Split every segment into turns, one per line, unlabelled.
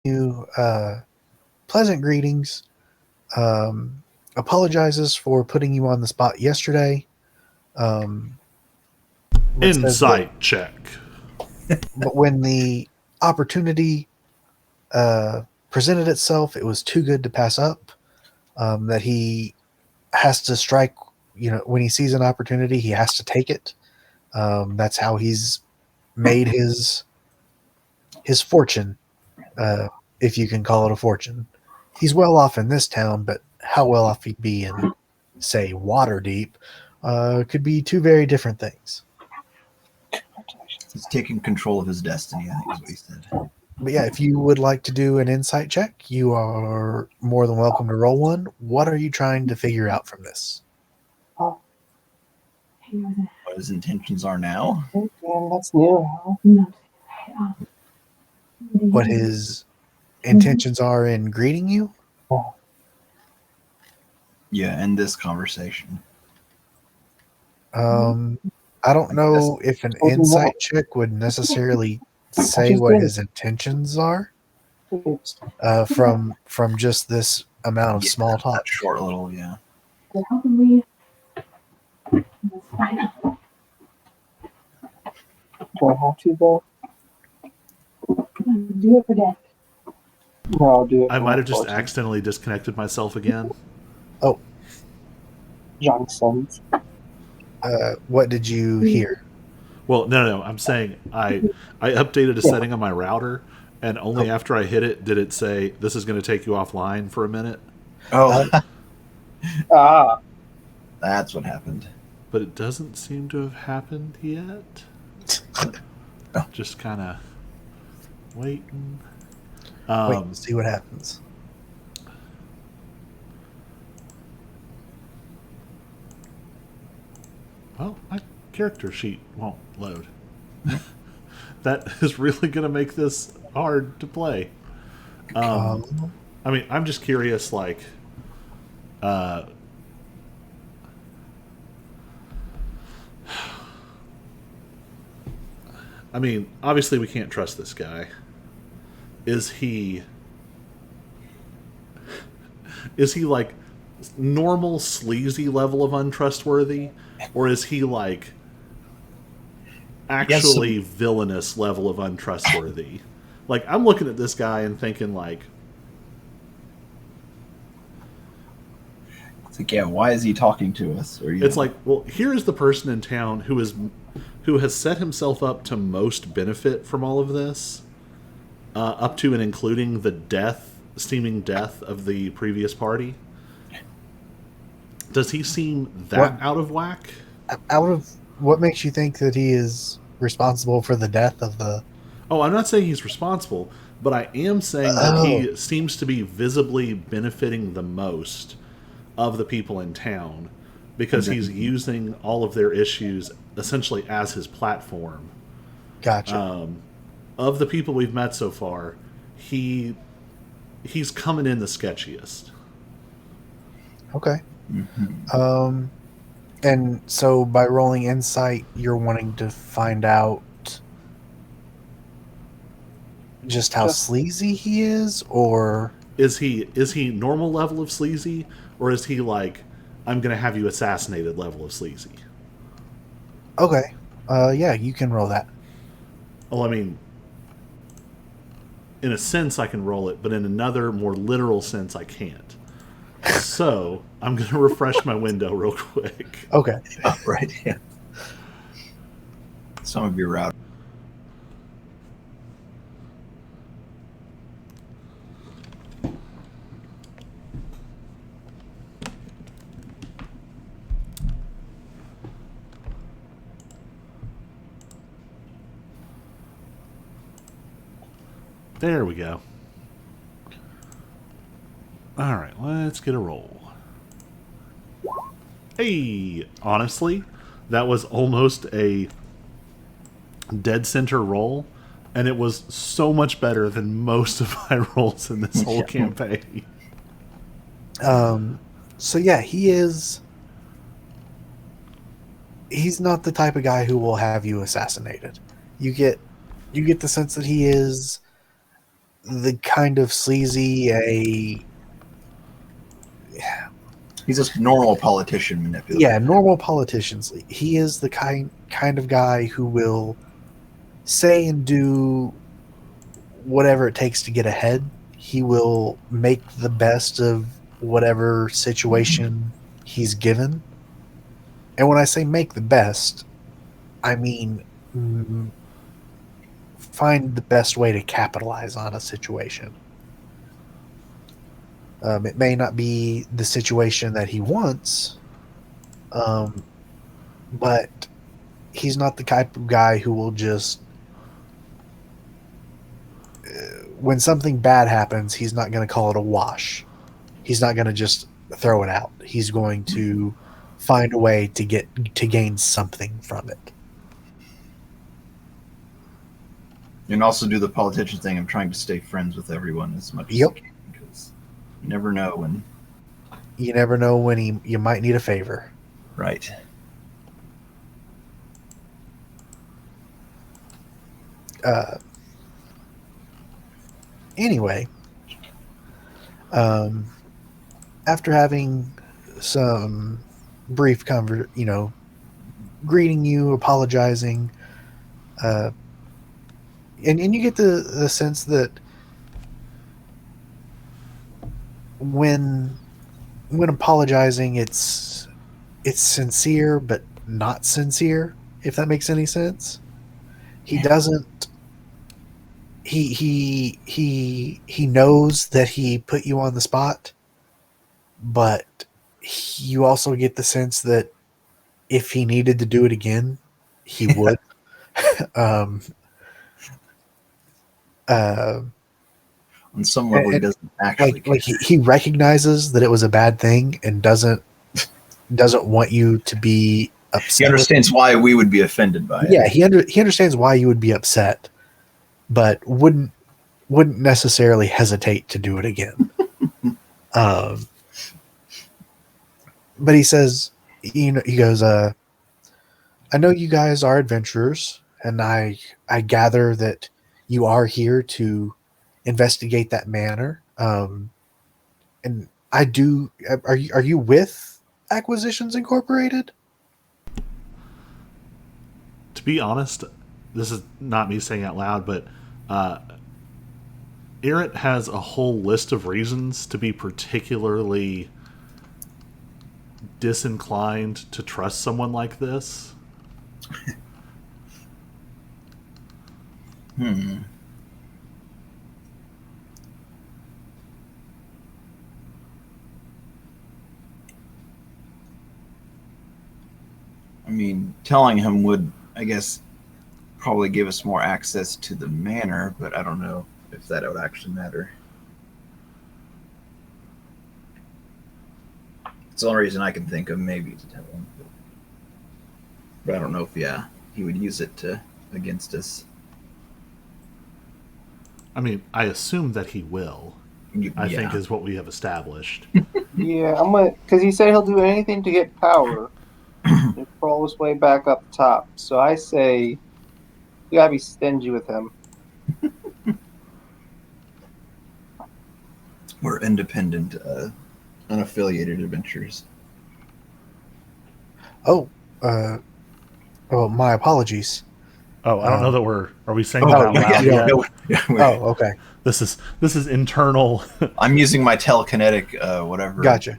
you pleasant greetings. Apologizes for putting you on the spot yesterday. Um, but says that
Insight check.
but when the opportunity presented itself, it was too good to pass up. That he has to strike. When he sees an opportunity, he has to take it. That's how he's made his fortune, if you can call it a fortune. He's well off in this town, but how well off he'd be in, say, Waterdeep, could be two very different things.
He's taking control of his destiny, I think is what he said.
But yeah, if you would like to do an insight check, you are more than welcome to roll one. What are you trying to figure out from this?
Oh,
What his intentions are now.
man, that's new.
What his intentions are in greeting you?
Oh,
Yeah, end this conversation.
I don't know if an insight check would necessarily say what his intentions are from just this amount of small talk.
That short little, yeah.
how can we? Do I have to though? Do it for Dad. No, I'll do it.
I might have just accidentally disconnected myself again.
Oh,
Johnson's.
what did you hear?
Well, no. I'm saying I updated a setting on my router, and only after I hit it did it say, this is going to take you offline for a minute.
Oh,
Ah,
that's what happened.
But it doesn't seem to have happened yet. Just kind of waiting.
Wait and see what happens.
Well, my character sheet won't load. That is really going to make this hard to play. I mean, I'm just curious, like, I mean, obviously we can't trust this guy. Is he like normal sleazy level of untrustworthy, or is he like actually villainous level of untrustworthy? Like, I'm looking at this guy and thinking, like,
It's like, yeah, why is he talking to us? Or,
it's like, well, here is the person in town who has set himself up to most benefit from all of this, up to and including the seeming death of the previous party. Does he seem that out of whack?
Out of what makes you think that he is responsible for the death of the...
Oh, I'm not saying he's responsible, but I am saying that he seems to be visibly benefiting the most of the people in town, because he's using all of their issues essentially as his platform.
Gotcha.
Of the people we've met so far, he's coming in the sketchiest.
Okay. And so by rolling insight, you're wanting to find out just how sleazy he is, or
is he normal level of sleazy, or is he like, I'm gonna have you assassinated level of sleazy?
Okay. Yeah, you can roll that.
Well, I mean, in a sense I can roll it, but in another more literal sense I can't. So I'm gonna refresh my window real quick.
Okay.
Oh, right, yeah. Some of your router.
There we go. Alright, let's get a roll. Hey, honestly, that was almost a dead center roll, and it was so much better than most of my rolls in this whole campaign.
So yeah, he's not the type of guy who will have you assassinated. You get the sense that he is the kind of sleazy
He's just normal politician manipulator.
yeah, normal politicians. He is the kind of guy who will say and do whatever it takes to get ahead. He will make the best of whatever situation he's given. And when I say make the best, I mean find the best way to capitalize on a situation. It may not be the situation that he wants, but he's not the type of guy who will just when something bad happens, he's not going to call it a wash. He's not going to just throw it out. He's going to find a way to gain something from it.
And also do the politician thing of trying to stay friends with everyone as much as you can, because you never know when.
You never know when you might need a favor.
Right.
Anyway, after having some brief greeting you, apologizing, and you get the sense that when apologizing, it's sincere but not sincere, if that makes any sense. He doesn't. He knows that he put you on the spot, but you also get the sense that if he needed to do it again, he would.
On some level, he doesn't actually
like he recognizes that it was a bad thing and doesn't want you to be upset.
He understands why we would be offended by it.
Yeah, he understands why you would be upset, but wouldn't necessarily hesitate to do it again. But he says, he goes, I know you guys are adventurers, and I gather that you are here to investigate that manor. And I do. Are you with Acquisitions Incorporated?
To be honest, this is not me saying out loud, but Errant has a whole list of reasons to be particularly disinclined to trust someone like this.
I mean, telling him would, I guess, probably give us more access to the manor, but I don't know if that would actually matter. It's the only reason I can think of, maybe, to tell him. But I don't know if, he would use it against us.
I mean, I assume that he will. I think is what we have established.
Yeah, because he said he'll do anything to get power. And crawl his way back up top. So I say, you gotta be stingy with him.
We're independent, unaffiliated adventurers.
Oh, my apologies.
Oh, I don't know that are we saying that out loud yet?
Oh, okay.
This is internal.
I'm using my telekinetic, whatever.
Gotcha.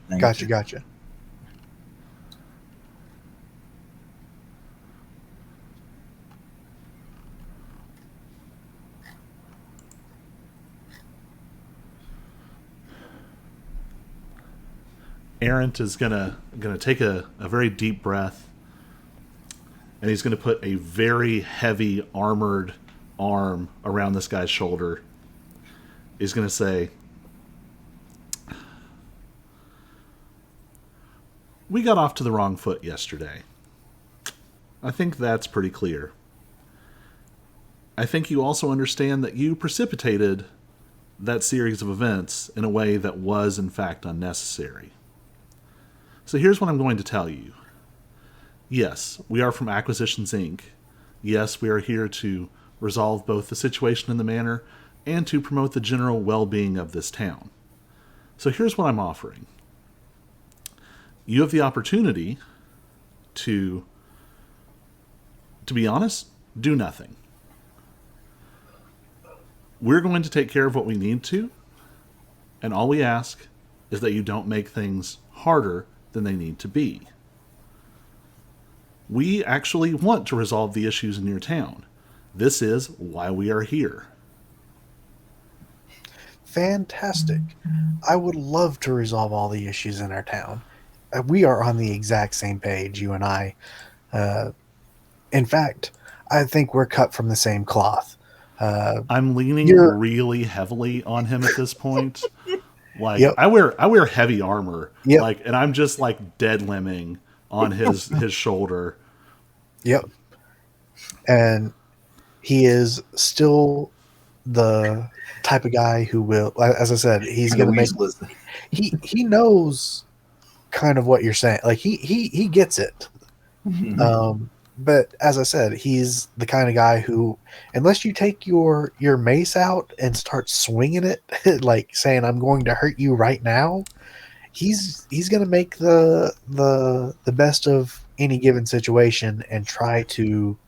Errant is gonna take a very deep breath, and he's gonna put a very heavy armored arm around this guy's shoulder. He's gonna say, "We got off to the wrong foot yesterday. I think that's pretty clear. I think you also understand that you precipitated that series of events in a way that was in fact unnecessary. So here's what I'm going to tell you. Yes, we are from Acquisitions Inc. Yes, we are here to resolve both the situation in the manor and to promote the general well-being of this town. So here's what I'm offering. You have the opportunity to be honest, do nothing. We're going to take care of what we need to, and all we ask is that you don't make things harder than they need to be. We actually want to resolve the issues in your town. This is why we are here.
Fantastic. I would love to resolve all the issues in our town. We are on the exact same page, you and I. In fact, I think we're cut from the same cloth.
I'm leaning
You're-
really heavily on him at this point. Like
Yep.
I wear heavy armor.
Yep.
Like, and I'm just like dead limbing on his shoulder.
Yep. And he is still the type of guy who will, as I said, he's going to make.
Listen.
He knows kind of what you're saying. Like he gets it. But as I said, he's the kind of guy who, unless you take your mace out and start swinging it, like saying "I'm going to hurt you right now," he's going to make the best of any given situation and try to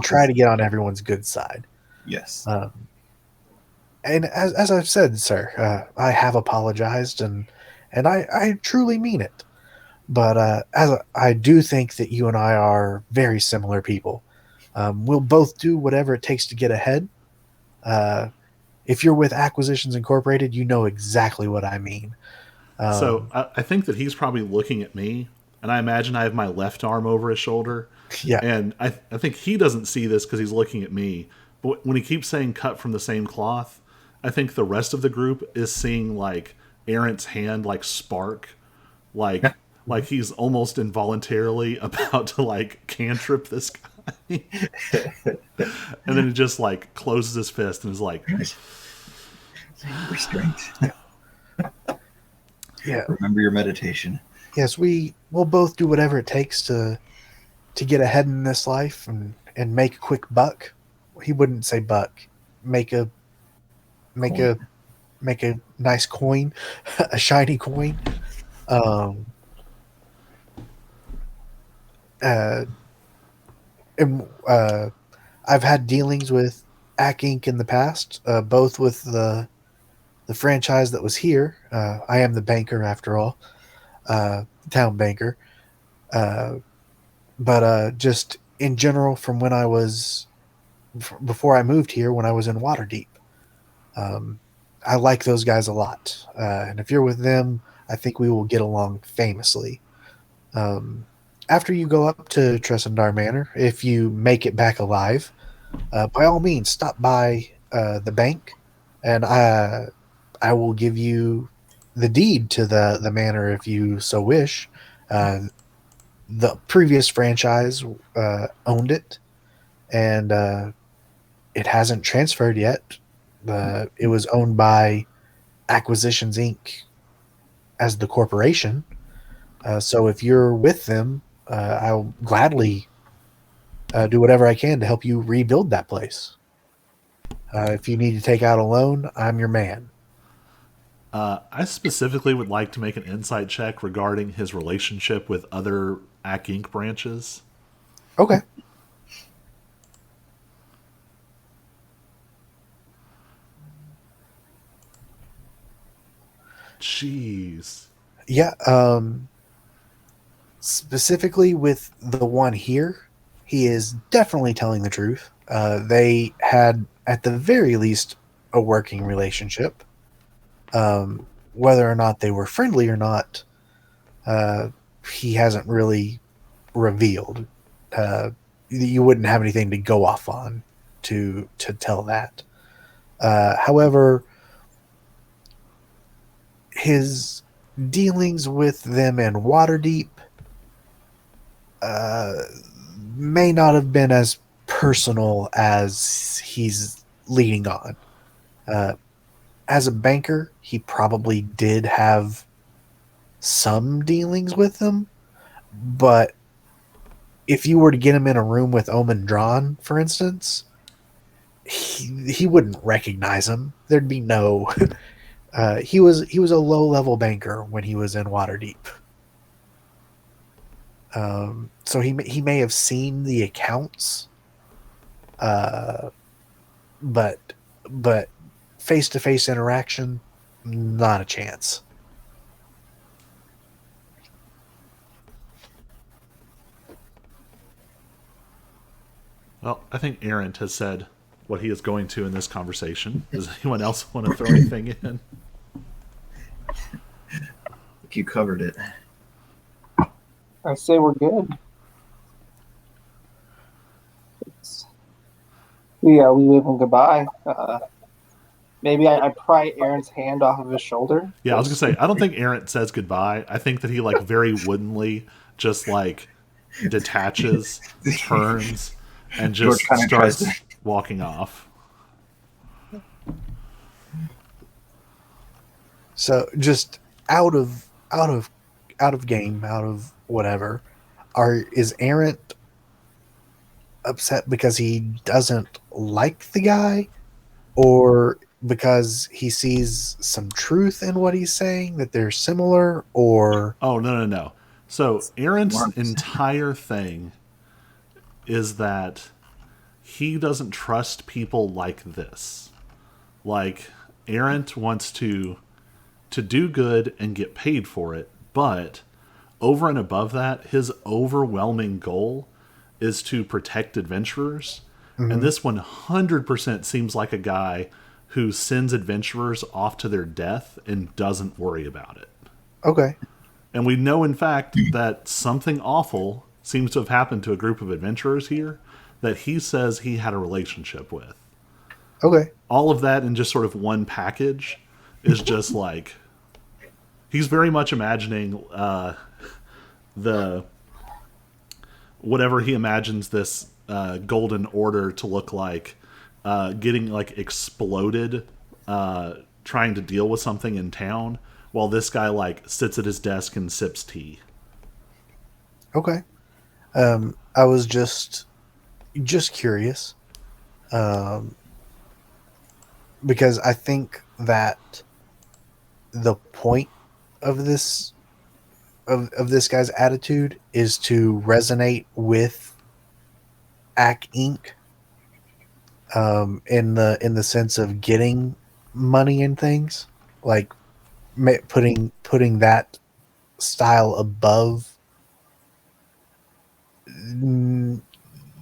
try to get on everyone's good side.
Yes.
And as I've said, sir, I have apologized and I truly mean it. But I do think that you and I are very similar people. We'll both do whatever it takes to get ahead. If you're with Acquisitions Incorporated, you know exactly what I mean.
So I think that he's probably looking at me, and I imagine I have my left arm over his shoulder.
Yeah.
And I think he doesn't see this because he's looking at me. But when he keeps saying cut from the same cloth, I think the rest of the group is seeing like Errant's hand like spark, like like he's almost involuntarily about to like cantrip this guy. And then he just like closes his fist and is like,
Restraint.
Yeah.
Remember your meditation.
Yes, we'll both do whatever it takes to get ahead in this life and make a quick buck. He wouldn't say buck. Make a nice coin, a shiny coin. I've had dealings with Ack Inc. in the past, both with the franchise that was here. I am the banker after all, town banker. But just in general, from when I was before I moved here, when I was in Waterdeep, I like those guys a lot. And if you're with them, I think we will get along famously. After you go up to Tressendar Manor, if you make it back alive, by all means, stop by the bank, and I will give you the deed to the manor if you so wish. The previous franchise owned it, and it hasn't transferred yet. It was owned by Acquisitions Inc. as the corporation. So if you're with them, I'll gladly do whatever I can to help you rebuild that place. If you need to take out a loan, I'm your man.
I specifically would like to make an insight check regarding his relationship with other Ack Inc. branches.
Okay.
Jeez.
Yeah. Specifically with the one here, he is definitely telling the truth. They had, at the very least, a working relationship. Whether or not they were friendly or not, he hasn't really revealed. You wouldn't have anything to go off on to tell that. However, his dealings with them in Waterdeep may not have been as personal as he's leading on. As a banker, he probably did have some dealings with them, but if you were to get him in a room with Omen Drawn, for instance, he wouldn't recognize him. There'd be no. He was a low level banker when he was in Waterdeep. So he may have seen the accounts, but face to face interaction, not a chance.
Well, I think Aaron has said what he is going to in this conversation. Does anyone else want to throw anything in?
You covered it.
I say we're good. We wave him goodbye. Maybe I pry Aaron's hand off of his shoulder.
Yeah, I was gonna say I don't think Aaron says goodbye. I think that he like very woodenly just like detaches, turns, and just
George kinda tries
starts walking off.
So just out of game, out of whatever, is Aaron upset because he doesn't like the guy, or because he sees some truth in what he's saying, that they're similar, or
Oh, no. So Aaron's
Once.
entire thing is that he doesn't trust people like this. Like Aaron wants to do good and get paid for it, but over and above that, his overwhelming goal is to protect adventurers. And this 100% seems like a guy who sends adventurers off to their death and doesn't worry about it.
okay,
And we know, in fact, that something awful seems to have happened to a group of adventurers here that he says he had a relationship with.
okay,
All of that in just sort of one package is just like he's very much imagining the whatever he imagines this golden order to look like, getting like exploded, trying to deal with something in town, while this guy like sits at his desk and sips tea.
okay. I was just curious, because I think that the point of this guy's attitude is to resonate with Ack Inc. In the sense of getting money and things, like putting that style above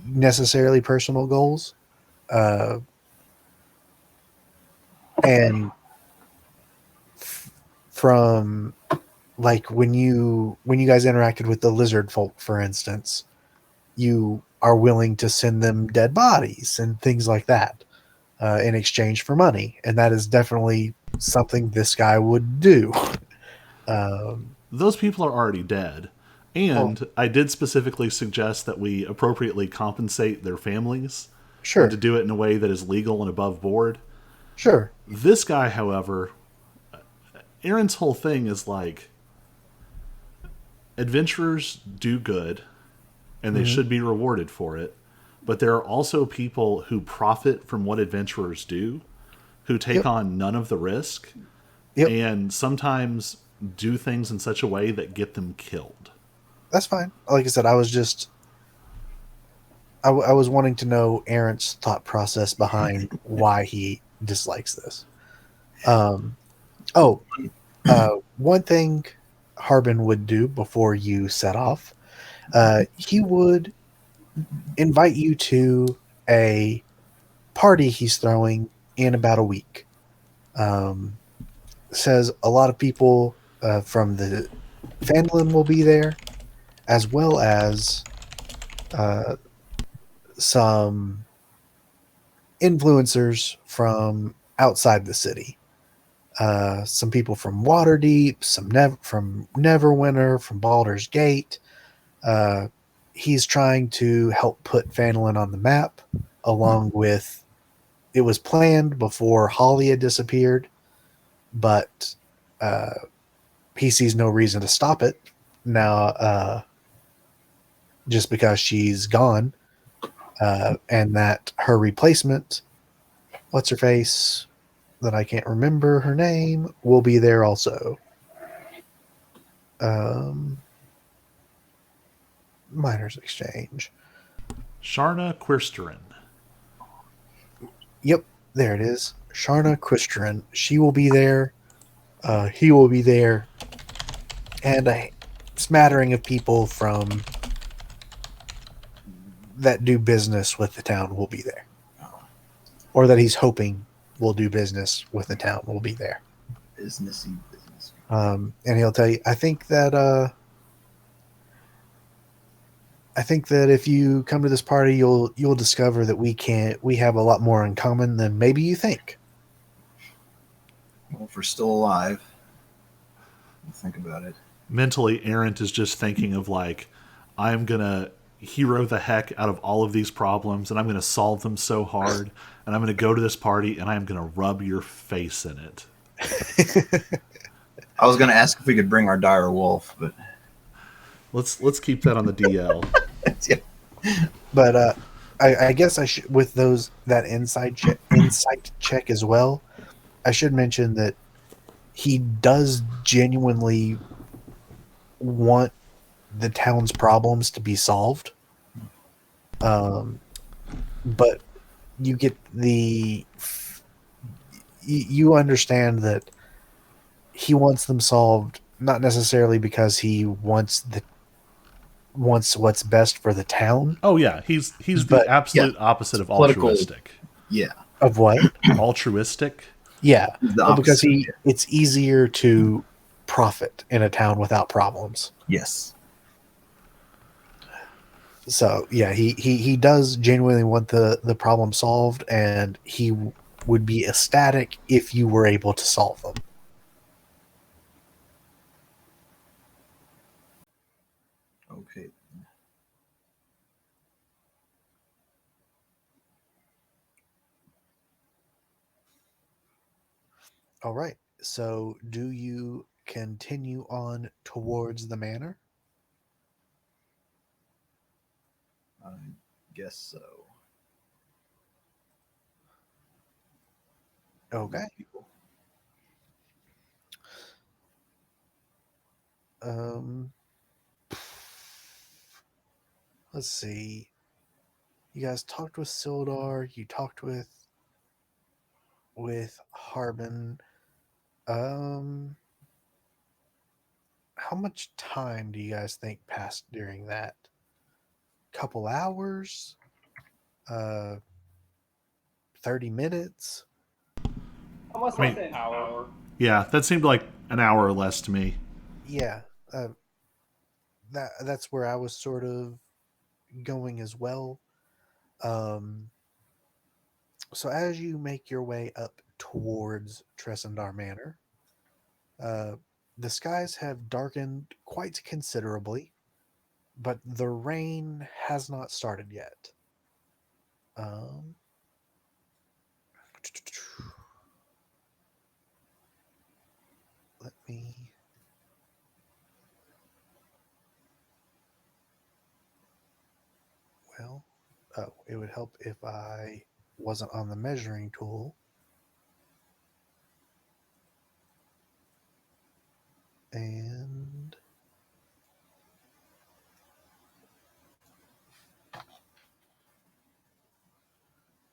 necessarily personal goals, and from like when you guys interacted with the lizard folk, for instance, you are willing to send them dead bodies and things like that, in exchange for money, and that is definitely something this guy would do.
Those people are already dead. And I did specifically suggest that we appropriately compensate their families
Sure,
and to do it in a way that is legal and above board.
sure,
This guy, however, Aaron's whole thing is like adventurers do good and they should be rewarded for it. But there are also people who profit from what adventurers do, who take
Yep.
on none of the risk,
Yep.
and sometimes do things in such a way that get them killed.
that's fine. Like I said, I was just I was wanting to know Aaron's thought process behind why he dislikes this. One thing Harbin would do before you set off, he would invite you to a party he's throwing in about a week. Says a lot of people from the Phandalin will be there, as well as some influencers from outside the city. Some people from Waterdeep, from Neverwinter, from Baldur's Gate. He's trying to help put Phandalin on the map, along with, it was planned before Holly had disappeared, but he sees no reason to stop it now, just because she's gone, and that her replacement what's her face that I can't remember her name will be there also. Miners Exchange.
Sharna Quirsterin.
Yep, there it is. Sharna Quistrin. She will be there. He will be there. And a smattering of people from that do business with the town will be there. Or that he's hoping will do business with the town will be there.
Businessy business.
And he'll tell you, I think that if you come to this party, you'll discover that we have a lot more in common than maybe you think.
Well, if we're still alive, think about it.
Mentally, Errant is just thinking of like, I'm gonna hero the heck out of all of these problems, and I'm gonna solve them so hard, and I'm gonna go to this party, and I'm gonna rub your face in it.
I was gonna ask if we could bring our dire wolf, but
let's keep that on the DL.
Yeah.
But I guess I should, with that insight check as well, I should mention that he does genuinely want the town's problems to be solved. But you get you understand that he wants them solved not necessarily because he wants what's best for the town.
Oh yeah, he's
But,
the absolute opposite of
political.
altruistic.
Yeah.
Of what?
Altruistic?
Yeah.
He's the
Well, because
opposite.
it's easier to profit in a town without problems.
Yes.
So yeah, he does genuinely want the problem solved, and he would be ecstatic if you were able to solve them.
Okay.
All right. So do you continue on towards the manor?
I guess so.
Okay.
People.
Let's see. You guys talked with Sildar. You talked with Harbin. How much time do you guys think passed during that? Couple hours? 30 minutes?
I must
I mean-
say an hour.
Yeah, that seemed like an hour or less to me.
Yeah. That's where I was sort of going as well. So as you make your way up towards Tressendar Manor, the skies have darkened quite considerably, but the rain has not started yet. Let me. Well, it would help if I wasn't on the measuring tool. And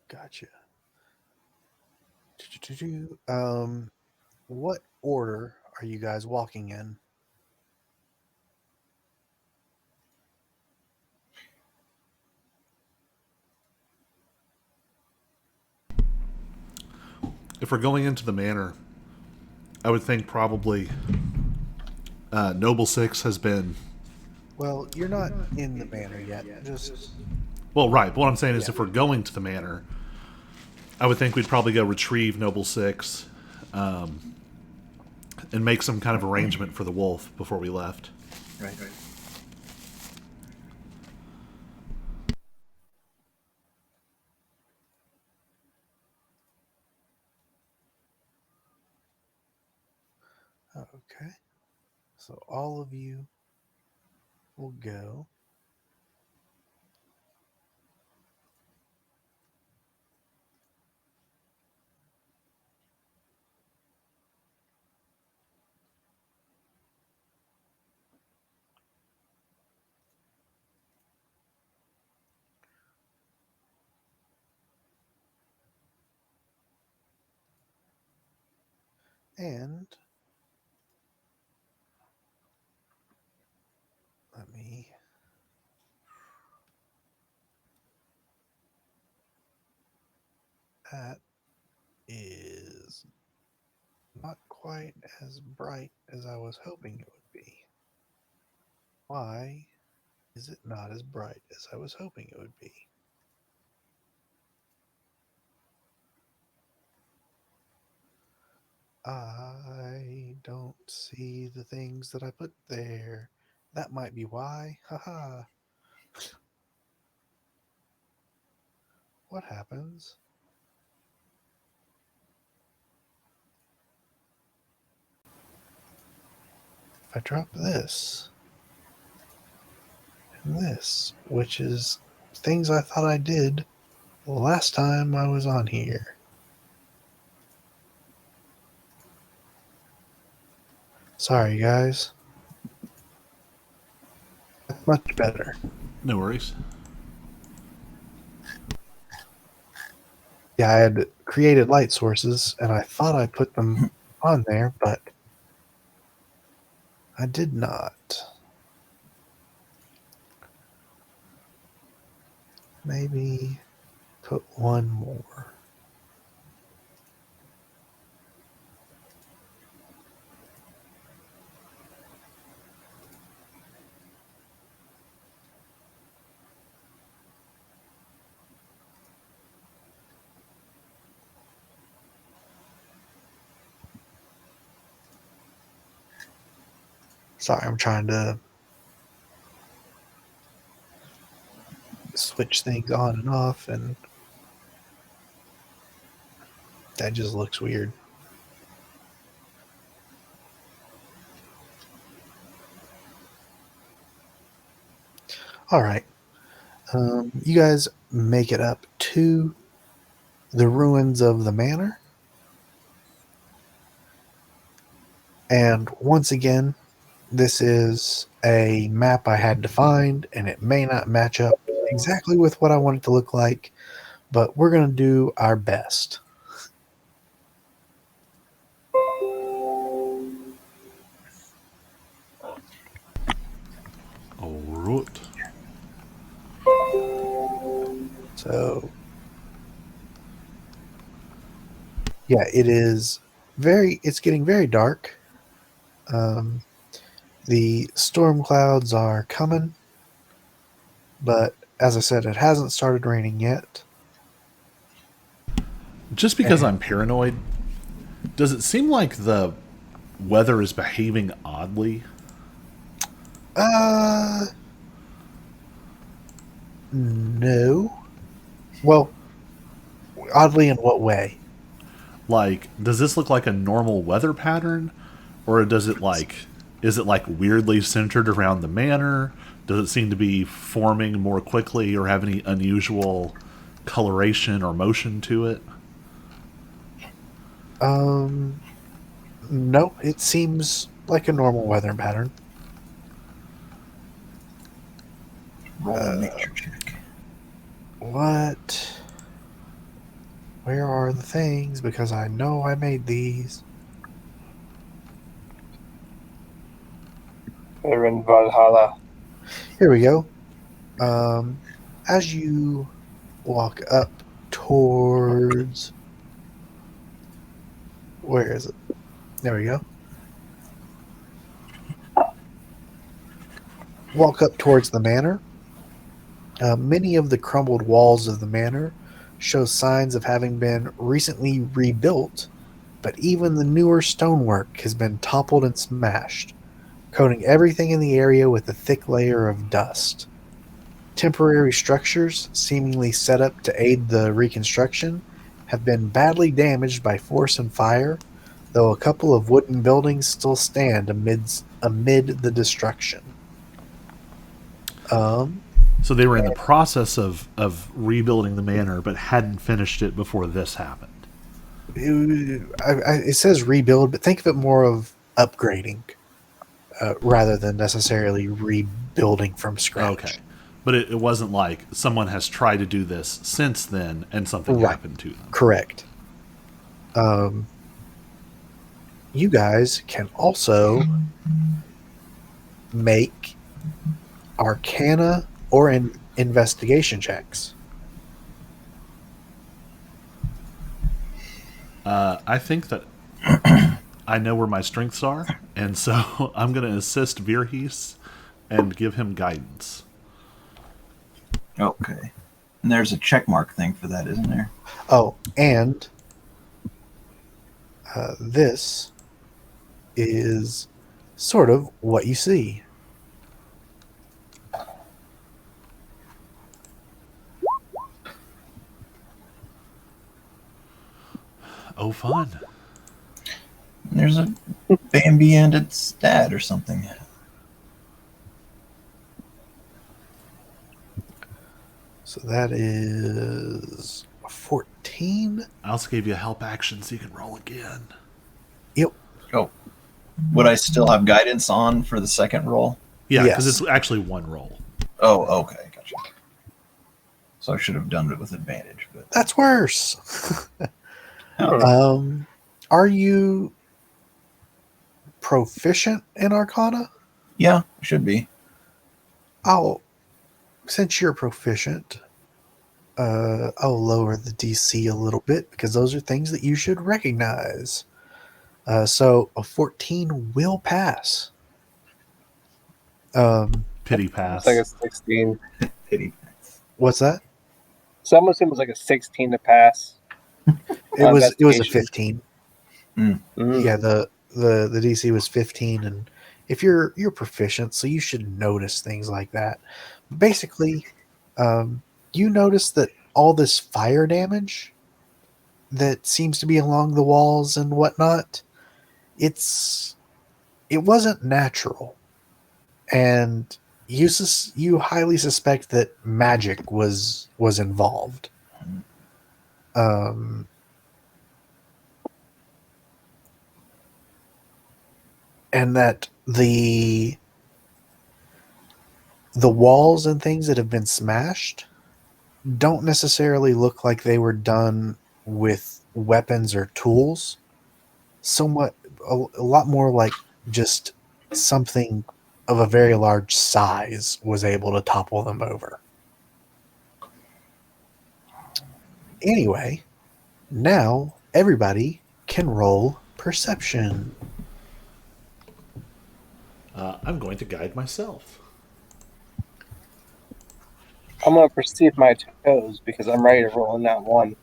gotcha. What order are you guys walking in?
If we're going into the manor, I would think probably Noble Six has been.
Well, you're not in the manor yet. Just
Well, right. But what I'm saying is, if we're going to the manor, I would think we'd probably go retrieve Noble Six, and make some kind of arrangement for the wolf before we left.
Right.
okay. So all of you will go. And let me. That is not quite as bright as I was hoping it would be. Why is it not as bright as I was hoping it would be? I don't see the things that I put there. That might be why. Haha. What happens? If I drop this and this, which is things I thought I did the last time I was on here. Sorry, guys. Much better.
No worries.
Yeah, I had created light sources, and I thought I put them on there, but I did not. Maybe put one more. Sorry, I'm trying to switch things on and off, and that just looks weird. All right. You guys make it up to the ruins of the manor. And once again, this is a map I had to find, and it may not match up exactly with what I want it to look like, but we're going to do our best.
All right.
So, yeah, it's getting very dark. The storm clouds are coming, but as I said, it hasn't started raining yet.
Just because I'm paranoid, does it seem like the weather is behaving oddly?
No. Well, oddly, in what way?
Like, does this look like a normal weather pattern? Or is it like weirdly centered around the manor? Does it seem to be forming more quickly or have any unusual coloration or motion to it?
No, it seems like a normal weather pattern.
Roll a nature check.
What? Where are the things? Because I know I made these.
They're in Valhalla.
Here we go. As you walk up towards... Where is it? There we go. Walk up towards the manor. Many of the crumbled walls of the manor show signs of having been recently rebuilt, but even the newer stonework has been toppled and smashed, coating everything in the area with a thick layer of dust. Temporary structures, seemingly set up to aid the reconstruction, have been badly damaged by force and fire, though a couple of wooden buildings still stand amid the destruction.
So they were in the process of rebuilding the manor, but hadn't finished it before this happened.
It says rebuild, but think of it more of upgrading rather than necessarily rebuilding from scratch.
Okay. But it wasn't like someone has tried to do this since then and something
Right.
happened to them.
Correct. you guys can also make Arcana or investigation checks.
I think that I know where my strengths are, and so I'm going to assist Virhis and give him guidance.
Okay. And there's a check mark thing for that, isn't there?
Oh, and this is sort of what you see.
Oh, fun.
And there's a Bambi and its dad or something.
So that is 14.
I also gave you a help action so you can roll again.
Yep.
Oh. Would I still have guidance on for the second roll?
Yeah, because
Yes.
it's actually one roll.
Oh, okay. Gotcha. So I should have done it with advantage. But
That's worse.
Oh.
Are you proficient in Arcana?
Yeah, should be.
Since you're proficient, I'll lower the DC a little bit because those are things that you should recognize. So a 14 will pass.
Pity pass.
It's like a 16.
Pity.
What's that?
So I'm assuming it was like a 16 to pass.
It was a
Investigation.
15.
Mm.
Yeah, the DC was 15, and if you're proficient, so you should notice things like that. Basically, you notice that all this fire damage that seems to be along the walls and whatnot, it wasn't natural, and you highly suspect that magic was involved. And that the walls and things that have been smashed don't necessarily look like they were done with weapons or tools. Somewhat a lot more like just something of a very large size was able to topple them over. Anyway, now everybody can roll perception.
I'm going to guide myself.
I'm going to perceive my toes because I'm ready to roll in that one.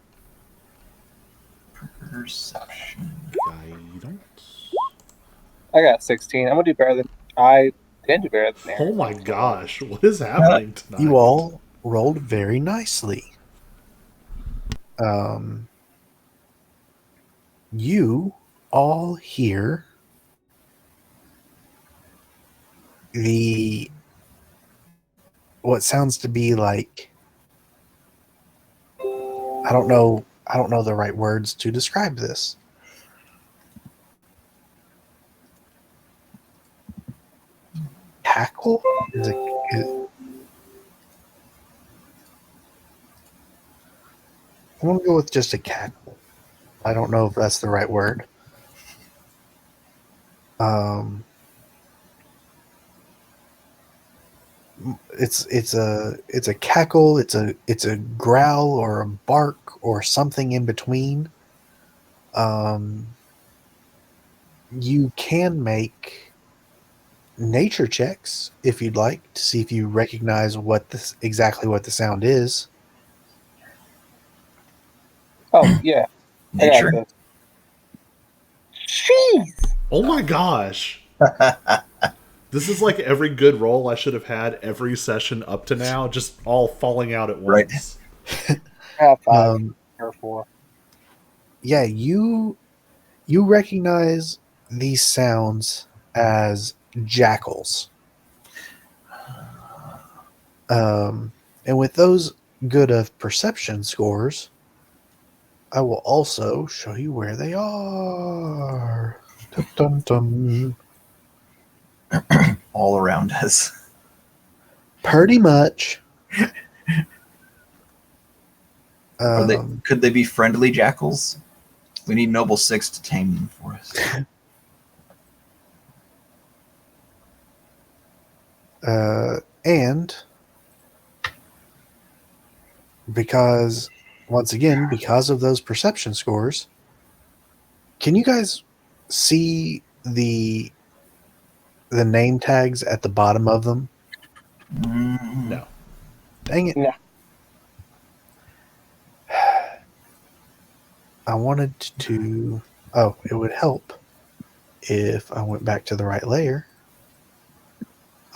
Perception.
Guidance.
I got 16. I'm going to do better than I did do better than Aaron.
Oh my gosh, what is happening tonight?
You all rolled very nicely. You all hear what sounds to be like, I don't know the right words to describe this. Cackle? I'm gonna go with just a cackle. I don't know if that's the right word. It's a cackle. It's a growl or a bark or something in between. You can make nature checks if you'd like to see if you recognize exactly what the sound is.
Oh, yeah. I got
Nature.
this. Jeez!
Oh my gosh. This is like every good roll I should have had every session up to now, just all falling out at
Right.
once.
I have 5 or 4.
Yeah, you recognize these sounds as jackals. And with those good of perception scores, I will also show you where they are. Dun, dun, dun.
All around us.
Pretty much.
Could they be friendly jackals? We need Noble 6 to tame them for us.
And because, once again, because of those perception scores, can you guys see the name tags at the bottom of them?
No.
Dang it.
No.
I wanted to... Oh, it would help if I went back to the right layer.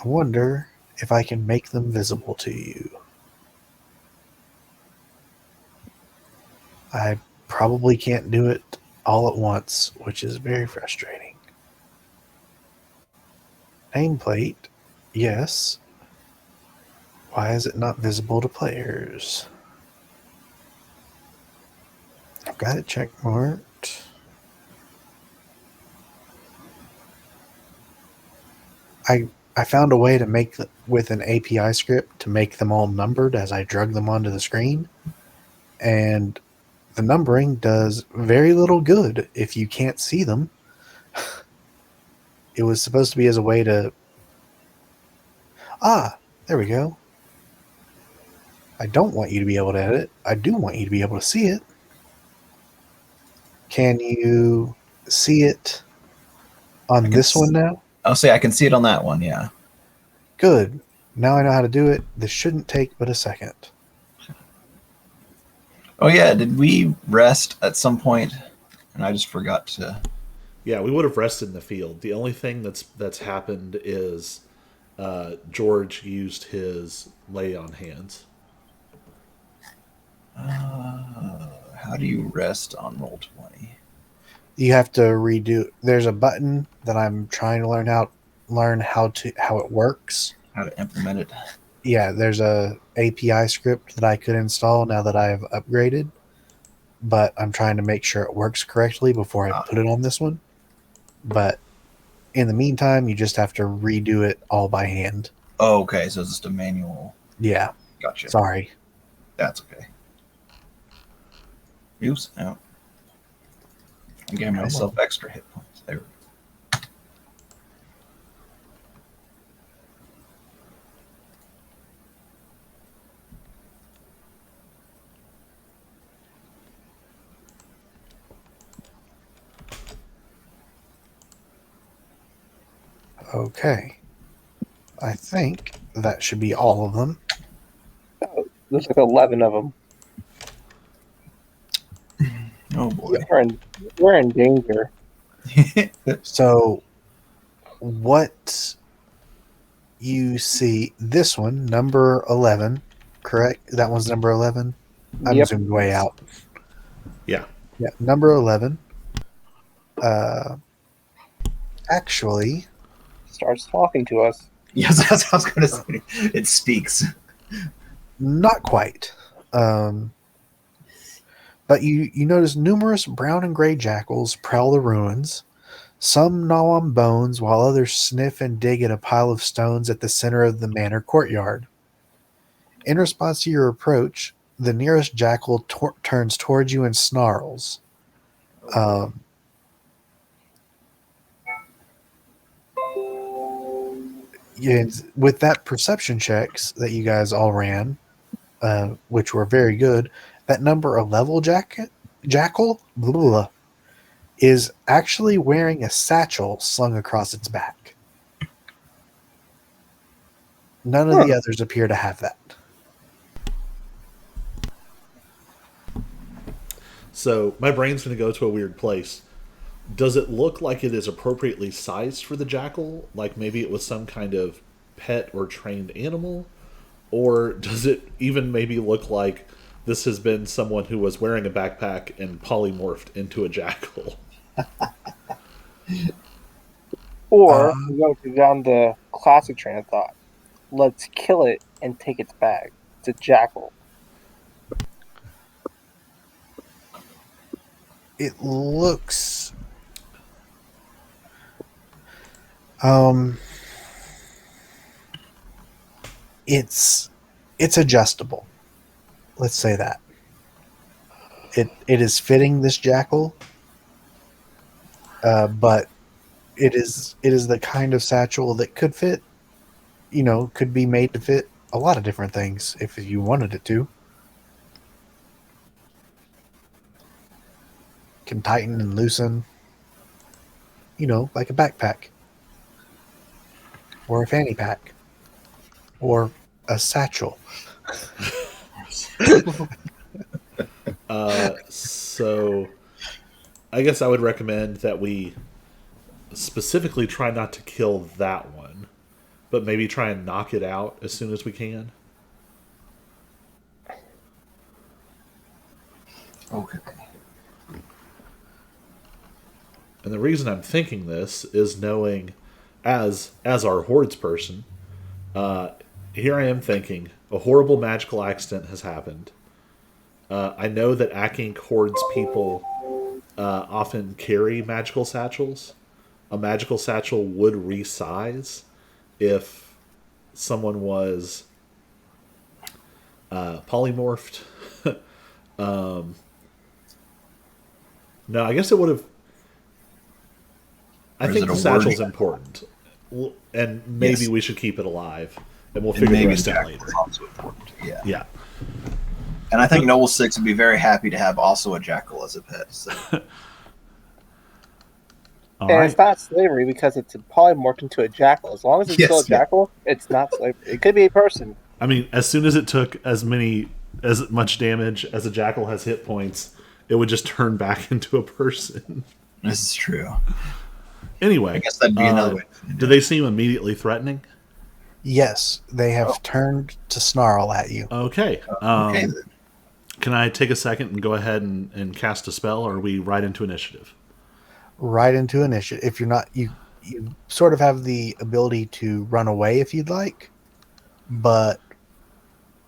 I wonder if I can make them visible to you. I probably can't do it all at once, which is very frustrating. Nameplate, yes. Why is it not visible to players? I've got it checkmarked. I found a way to make with an API script to make them all numbered as I drug them onto the screen, and the numbering does very little good if you can't see them. It was supposed to be as a way to... there we go. I don't want you to be able to edit. I do want you to be able to see it. Can you see it on this one now?
I'll say I can see it on that one, yeah.
Good. Now I know how to do it. This shouldn't take but a second.
Oh yeah, did we rest at some point? And I just forgot to...
Yeah, we would have rested in the field. The only thing that's happened is George used his lay on hands.
How do you rest on Roll20?
You have to redo. There's a button that I'm trying to learn how it works.
How to implement it?
Yeah, there's a API script that I could install now that I've upgraded, but I'm trying to make sure it works correctly before I put it on this one. But in the meantime, you just have to redo it all by hand.
Oh, okay. So it's just a manual.
Yeah.
Gotcha.
Sorry.
That's okay. Oops. No. I gave myself extra hit points. There we go.
Okay. I think that should be all of them.
There's like 11 of them.
Oh boy.
We're in danger.
So, what you see, this one, number 11, correct? That one's number 11? I'm
Yep.
zoomed way out.
Yeah.
Yeah, number 11. Actually,
Starts talking to us.
Yes, that's what I was going to say. It speaks.
not quite. But you notice numerous brown and gray jackals prowl the ruins. Some gnaw on bones, while others sniff and dig at a pile of stones at the center of the manor courtyard. In response to your approach, the nearest jackal turns towards you and snarls. With that perception checks that you guys all ran, which were very good, that number 11 jackal blah, blah, blah, is actually wearing a satchel slung across its back. None of the others appear to have that.
So my brain's going to go to a weird place. Does it look like it is appropriately sized for the jackal? Like maybe it was some kind of pet or trained animal? Or does it even maybe look like this has been someone who was wearing a backpack and polymorphed into a jackal?
Or we go down the classic train of thought. Let's kill it and take its bag. It's a jackal.
It looks... it's adjustable. Let's say that. It is fitting this jackal, but it is the kind of satchel that could fit could be made to fit a lot of different things if you wanted it to. Can tighten and loosen, like a backpack or a fanny pack or a satchel.
So I guess I would recommend that we specifically try not to kill that one, but maybe try and knock it out as soon as we can.
Okay.
And the reason I'm thinking this is knowing, as our hordes person, here I am thinking a horrible magical accident has happened. I know that Akink hordes people often carry magical satchels. A magical satchel would resize if someone was polymorphed. No, I guess it would have. I
Or is
think
it
the
a
satchel's
word?
important, and maybe
Yes.
we should keep it alive, and we'll
And
figure the
maybe
rest out
Jackal
later.
is also important. Yeah.
Yeah.
And I think Noble Six would be very happy to have also a jackal as a pet. So
All
And
right.
it's not slavery because it's polymorphed into a jackal. As long as it's
Yes,
still a
yeah.
jackal, it's not slavery. It could be a person.
I mean, as soon as it took as much damage as a jackal has hit points, it would just turn back into a person.
this is true.
Anyway,
I guess that'd be another way.
do they seem immediately threatening?
Yes, they have turned to snarl at you.
Okay.
Okay. Then.
Can I take a second and go ahead and cast a spell, or are we right into initiative?
Right into initiative. If you're not, you sort of have the ability to run away if you'd like, but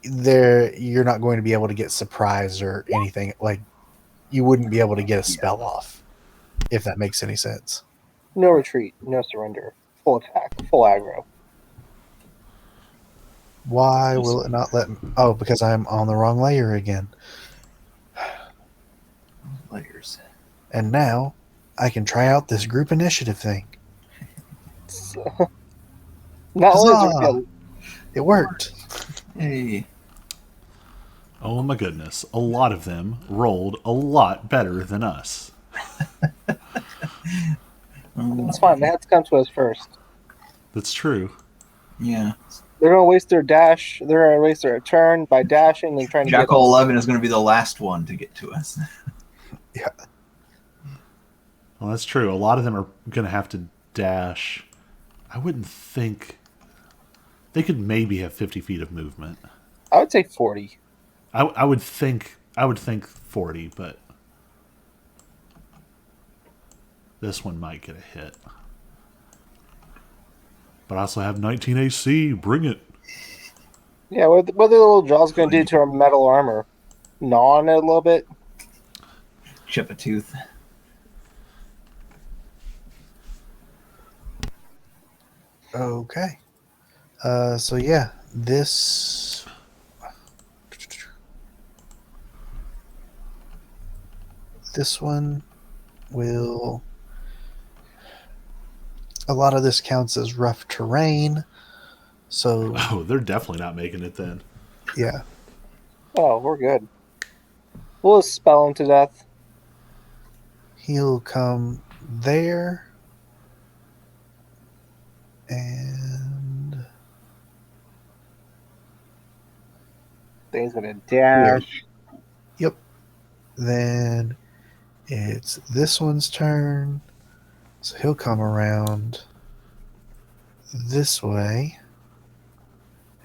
you're not going to be able to get surprised or anything. Like, you wouldn't be able to get a spell off, if that makes any sense.
No retreat, no surrender. Full attack, full aggro.
Why will it not let me? Oh, because I'm on the wrong layer again.
Layers.
And now I can try out this group initiative thing.
So, not only
Huzzah!
is
It worked.
Hey.
Oh my goodness. A lot of them rolled a lot better than us.
it's fine. They had to come to us first.
That's true.
Yeah.
They're gonna waste their dash. They're gonna waste their turn by dashing and trying to
Jackal
get us.
11 is going to be the last one to get to us.
Well, that's true. A lot of them are going to have to dash. I wouldn't think... They could maybe have 50 feet of movement.
I would say 40.
I would think 40, but this one might get a hit. But I also have 19 AC. Bring it.
Yeah, what are the little jaws gonna do to our metal armor? Gnaw on it a little bit.
Chip a tooth.
Okay. So yeah, this one will. A lot of this counts as rough terrain. So
Oh, they're definitely not making it then.
yeah,
Oh, we're good. We'll just spell him to death.
he'll come there. And
Then he's gonna dash.
yep. Then it's this one's turn. So he'll come around this way.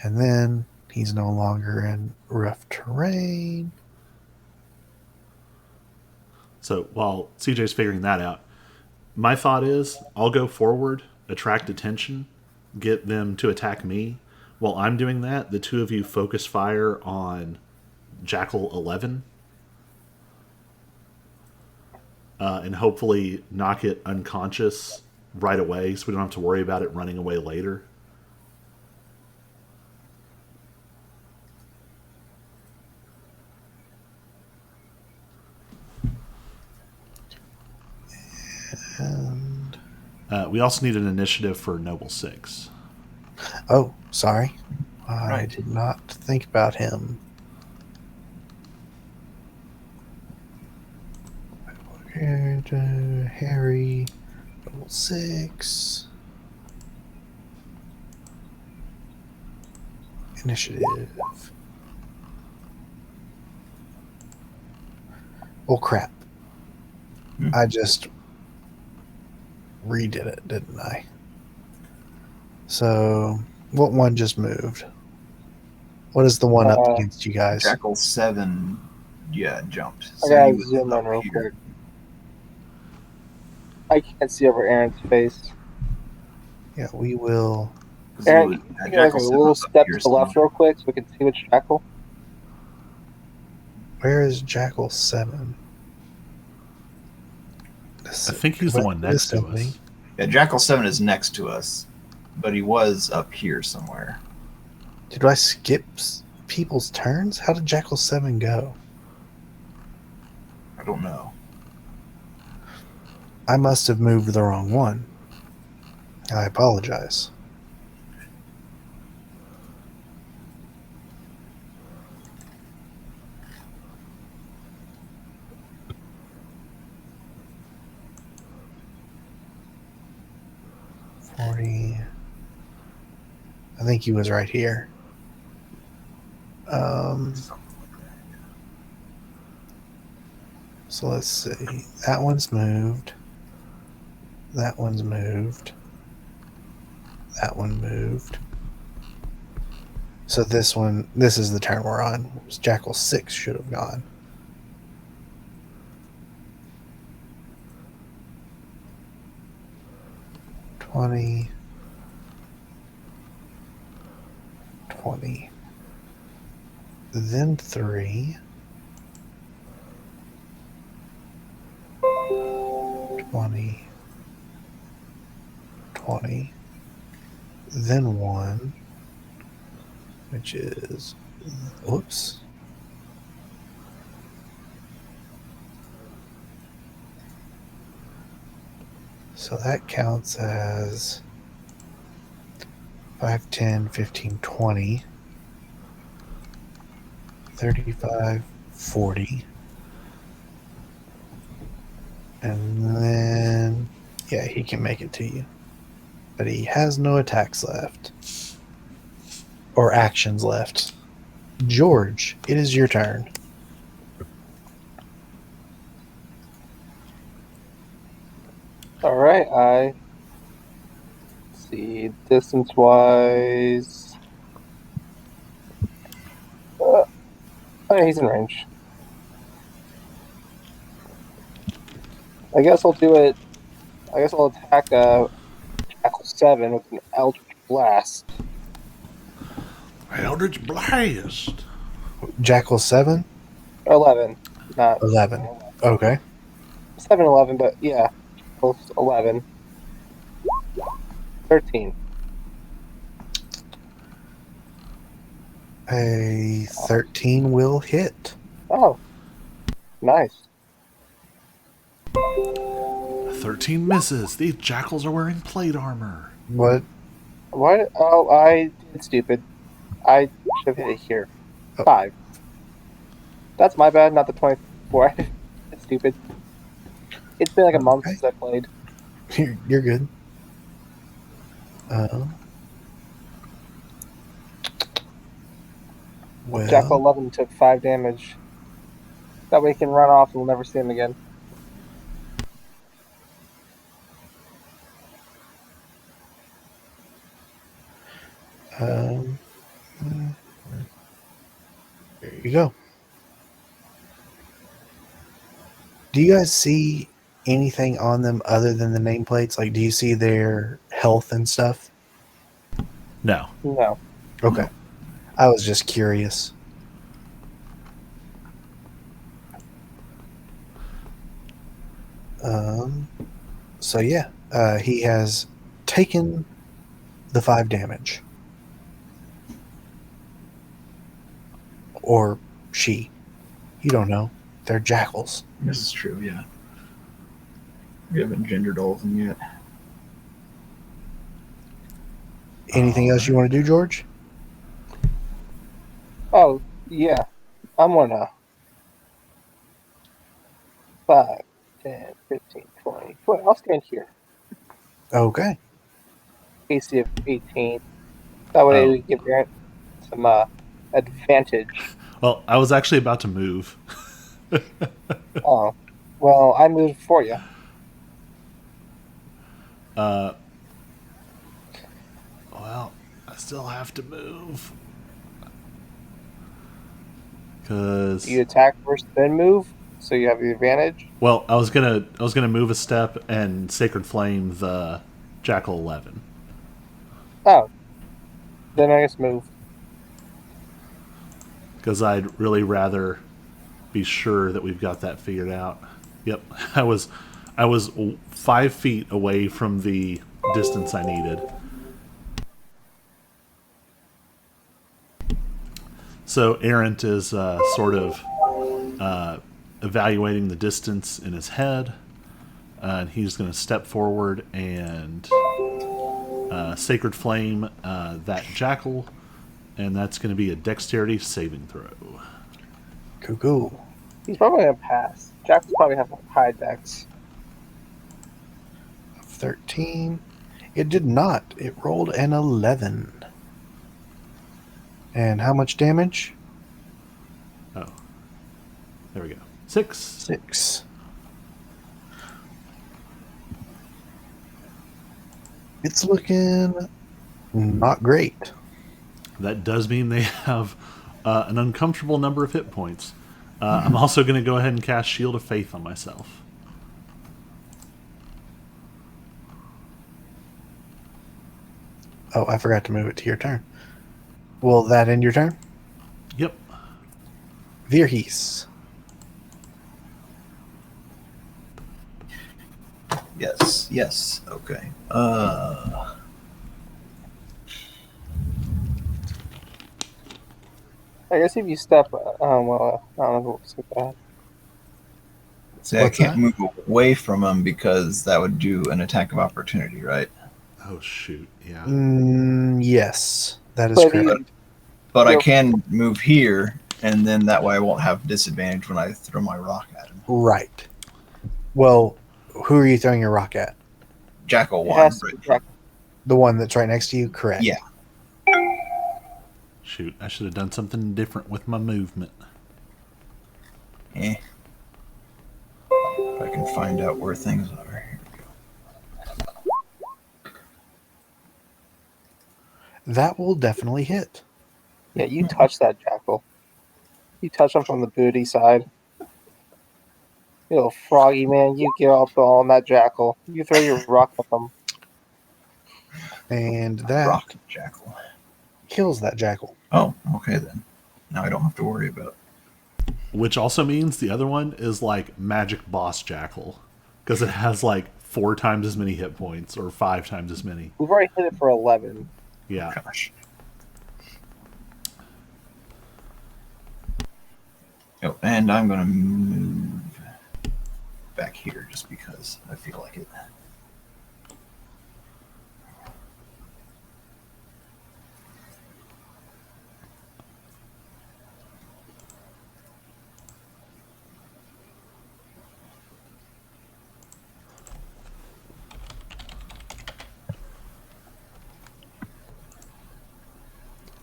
And then he's no longer in rough terrain.
So while CJ's figuring that out, my thought is I'll go forward, attract attention, get them to attack me. While I'm doing that, the two of you focus fire on Jackal 11. And hopefully knock it unconscious right away so we don't have to worry about it running away later.
And
We also need an initiative for Noble 6.
Oh, sorry. I
Right.
did not think about him. Harry, 6. Initiative. Oh, crap.
Hmm.
I just redid it, didn't I? So, what one just moved? What is the one up against you guys?
Jackal 7, yeah, jumped.
I
So
gotta
he was
zoom
up
in real
here.
quick. I can't see over Aaron's face.
Yeah, we will.
'Cause
Aaron,
he was-
can you take like
Jackal
a
7
little
was up
step
here
to the left
somewhere.
real quick so we can see which Jackal?
Where is Jackal 7?
I think he's the one next to
Assembly.
us.
Yeah, Jackal 7 is next to us, but he was up here somewhere.
Did I skip people's turns? How did Jackal 7 go?
I don't know.
I must have moved the wrong one. I apologize. I think he was right here. So let's see. That one's moved. That one's moved. That one moved. So this is the turn we're on. Jackal 6 should have gone. $20. Then 3. 20. 20. Then 1. Which is. Whoops. So that counts as 5, 10, 15, 20, 35, 40. And then, yeah, he can make it to you. But he has no attacks left. Or actions left. George, it is your turn.
Alright, I see distance wise. Oh, yeah, he's in range. I guess I'll do it. I guess I'll attack Jackal 7 with an Eldritch Blast.
Eldritch Blast.
Jackal 7,
11. Not
11. Okay.
7, 11, but yeah. Both 11. 13.
A 13 will hit.
Oh. Nice.
13 misses. These jackals are wearing plate armor.
What?
Why? Oh, I did stupid. I should have hit it here.
Oh.
5. That's my bad, not the 24. It's stupid. It's been like a month
Okay.
since I played.
You're good. Well,
Jackal 11 took 5 damage. That way he can run off and we'll never see him again.
there you go. Do you guys see anything on them other than the nameplates? Like, do you see their health and stuff?
No.
No.
Okay. I was just curious. So yeah, he has taken the 5 damage. Or she. You don't know. They're jackals.
This is true, yeah. We haven't gendered all of them yet.
Anything else you want to do, George?
Oh, yeah. I'm gonna 5, 10, 15, 20, 20. I'll stand here.
Okay.
AC of 18. That way
Oh.
we give Grant some advantage.
Well, I was actually about to move.
Oh, well, I moved for you.
Well, I still have to move. Because
You attack first, then move, so you have the advantage.
well, I was gonna move a step and Sacred Flame the Jackal 11.
Oh, then I guess move.
Because I'd really rather be sure that we've got that figured out. Yep, I was 5 feet away from the distance I needed. So Errant is sort of evaluating the distance in his head, and he's going to step forward and Sacred Flame that Jackal, and that's going to be a Dexterity saving throw.
Cool.
He's probably gonna pass. Jackals probably have high decks.
13. It did not. It rolled an 11. And how much damage?
Oh, there we go. 6.
6. It's looking not great.
That does mean they have an uncomfortable number of hit points. I'm also going to go ahead and cast Shield of Faith on myself.
Oh, I forgot to move it to your turn. Will that end your turn?
Yep.
Virhis.
Yes. Okay.
I guess if you step, well, I don't know what's with that.
See, I
What's
can't
that?
move away from him because that would do an attack of opportunity, right?
Oh, shoot. Yeah.
Yes, that is
But
correct.
But I
Yep.
can move here, and then that way I won't have disadvantage when I throw my rock at him.
Right. Well, who are you throwing your rock at?
Jackal
it
one.
has to
Right?
be Jackal.
The one that's right next to you? Correct.
Yeah.
Shoot. I should have done something different with my movement.
If I can find out where things are. Here we go.
That will definitely hit.
Yeah, you touch that Jackal. You touch him from the booty side. You little froggy man, you get up on that Jackal. You throw your rock at him.
And that
Rock Jackal.
kills that jackal.
Oh, okay then. Now I don't have to worry about.
Which also means the other one is like Magic Boss Jackal. Because it has like 4 times as many hit points, or 5 times as many.
We've already hit it for 11.
Yeah.
Gosh. Oh, and I'm gonna move back here just because I feel like it.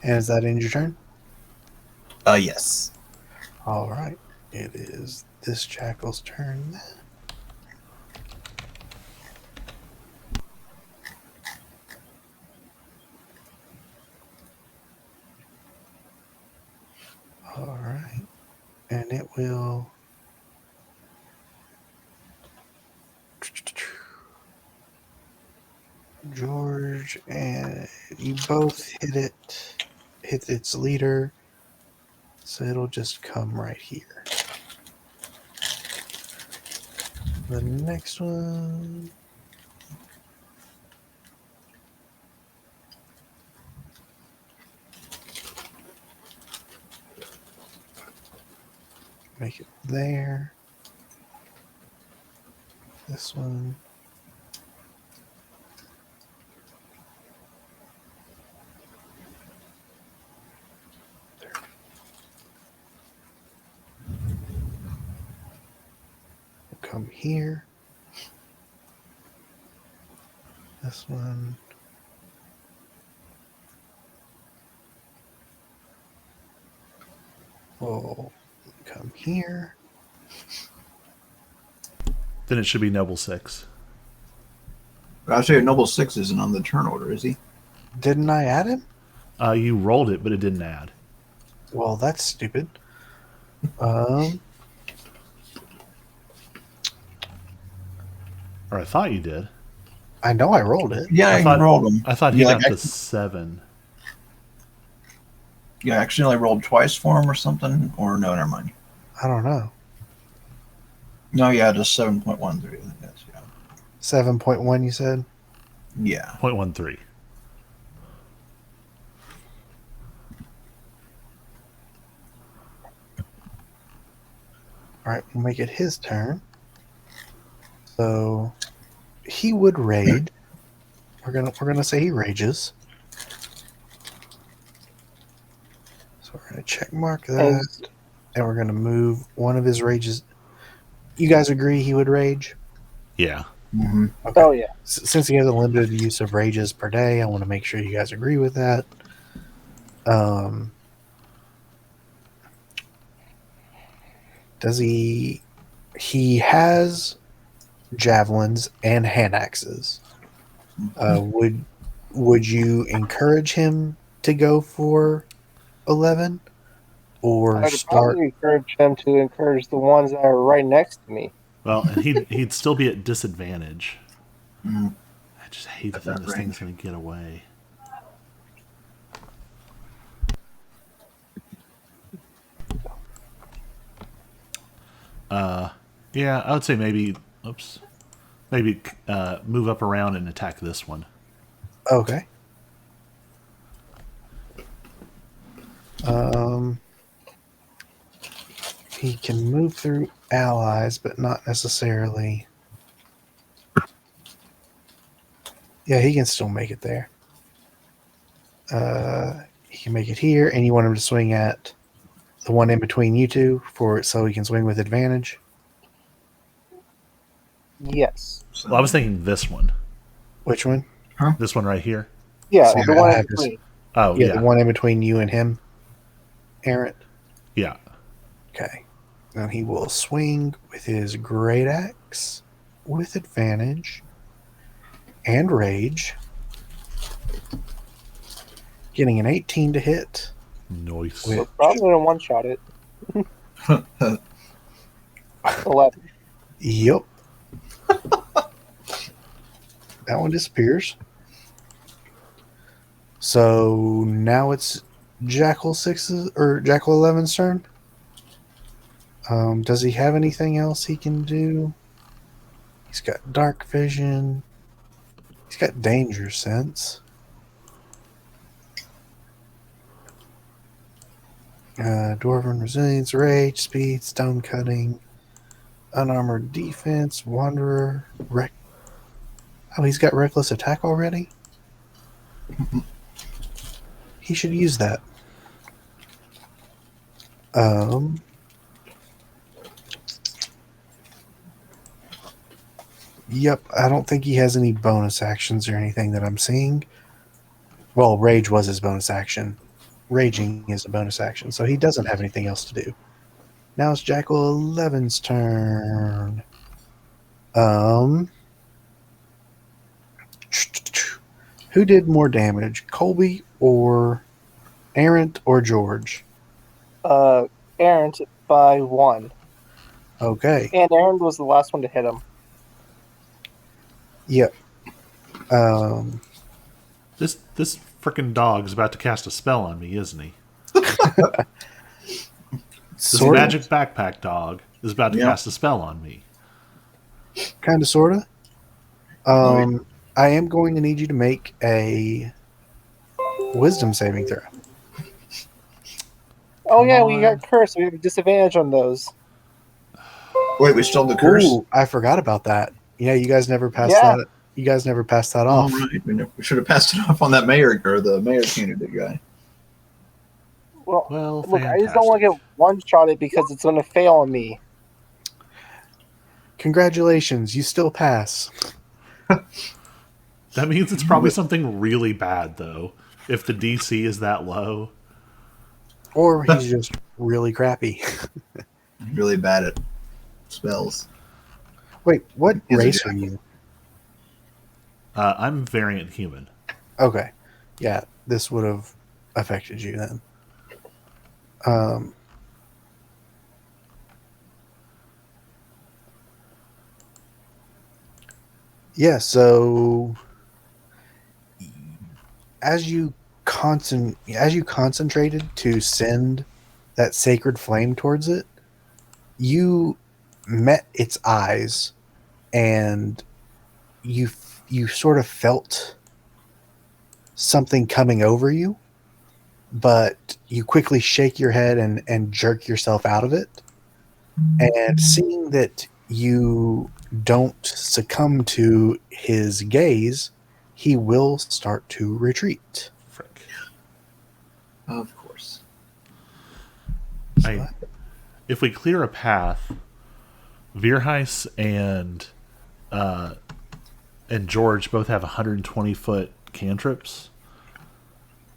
And is that in your turn?
Yes.
All right. It is this jackal's turn then. All right. And it will. George, and you both hit its leader. So it'll just come right here. The next one. Make it there. This one. come here. This one. Will come here.
Then it should be Noble 6.
But I'll say Noble 6 isn't on the turn order, is he?
Didn't I add him?
You rolled it, but it didn't add.
Well, that's stupid. Or
I thought you did.
I know I rolled it.
Yeah,
I
you
thought-
rolled them.
I thought he
You,
got
like,
the 7.
You accidentally rolled twice for him or something? Or no, never mind.
I don't know.
No, yeah, just 7.13. I think that's, yeah.
7.1, you said?
Yeah.
0.13.
All right, we'll make it his turn. So he would raid. We're gonna say he rages. So we're gonna check mark that, and we're gonna move one of his rages. You guys agree he would rage?
Yeah.
Mm-hmm.
Okay.
Oh yeah.
Since he has a limited use of rages per day, I want to make sure you guys agree with that. Does he has javelins and hand axes. Would you encourage him to go for 11 or
I'd
start?
probably encourage him to encourage the ones that are right next to me.
Well, and he'd still be at disadvantage.
Mm.
I just hate to
At
think
that
this thing's
range.
going to get away. Yeah, I would say maybe. Oops. Maybe move up around and attack this one.
Okay. He can move through allies, but not necessarily. Yeah, he can still make it there. He can make it here, and you want him to swing at the one in between you two so he can swing with advantage.
Yes.
So,
Well, I was thinking this one.
Which one?
This one right here.
Yeah,
So
the
I
one in
have this-
between.
Oh,
Yeah,
yeah.
the one in between you and him, Aaron.
Yeah.
Okay. Now he will swing with his great axe with advantage and rage. Getting an 18 to hit.
Nice.
Wait.
We're probably gonna one shot it. 11.
Yep. That one disappears. So now it's Jackal 6's or Jackal 11's turn. Does he have anything else he can do? He's got dark vision. He's got danger sense. Dwarven resilience, rage, speed, stone cutting, unarmored defense, wanderer, Oh, he's got reckless attack already? He should use that. Yep, I don't think he has any bonus actions or anything that I'm seeing. Well, rage was his bonus action. Raging is a bonus action, so he doesn't have anything else to do. Now it's Jackal 11's turn. Who did more damage, Colby or Errant or George?
Errant by 1.
Okay.
And Errant was the last one to hit him.
Yep.
This frickin' dog's about to cast a spell on me, isn't he? This
Sort of,
magic backpack dog is about to
Yeah.
cast a spell on me.
kind of, sort of.
Oh,
I am going to need you to make a wisdom saving throw.
Oh
Come
yeah, we
on.
got cursed. We have a disadvantage on those.
wait, we still have the curse?
Ooh, I forgot about that. Yeah, you guys never passed
Yeah.
that. You guys never passed that
All
off.
right. We should have passed it off on that mayor or the mayor candidate guy.
Well,
Well,
look, I just don't want to get one shotted because it's going to fail on me.
Congratulations, you still pass.
That means it's probably something really bad, though, if the DC is that low.
Or he's just really crappy.
Really bad at spells.
Wait, what
He's a
race are
jackal.
you?
I'm variant human.
Okay. Yeah, this would have affected you then. Yeah, so as you concentrated to send that sacred flame towards it, you met its eyes, and you sort of felt something coming over you, but you quickly shake your head and jerk yourself out of it. And seeing that you don't succumb to his gaze, he will start to retreat.
Frick.
Of course.
If we clear a path, Virheis and George both have 120-foot cantrips.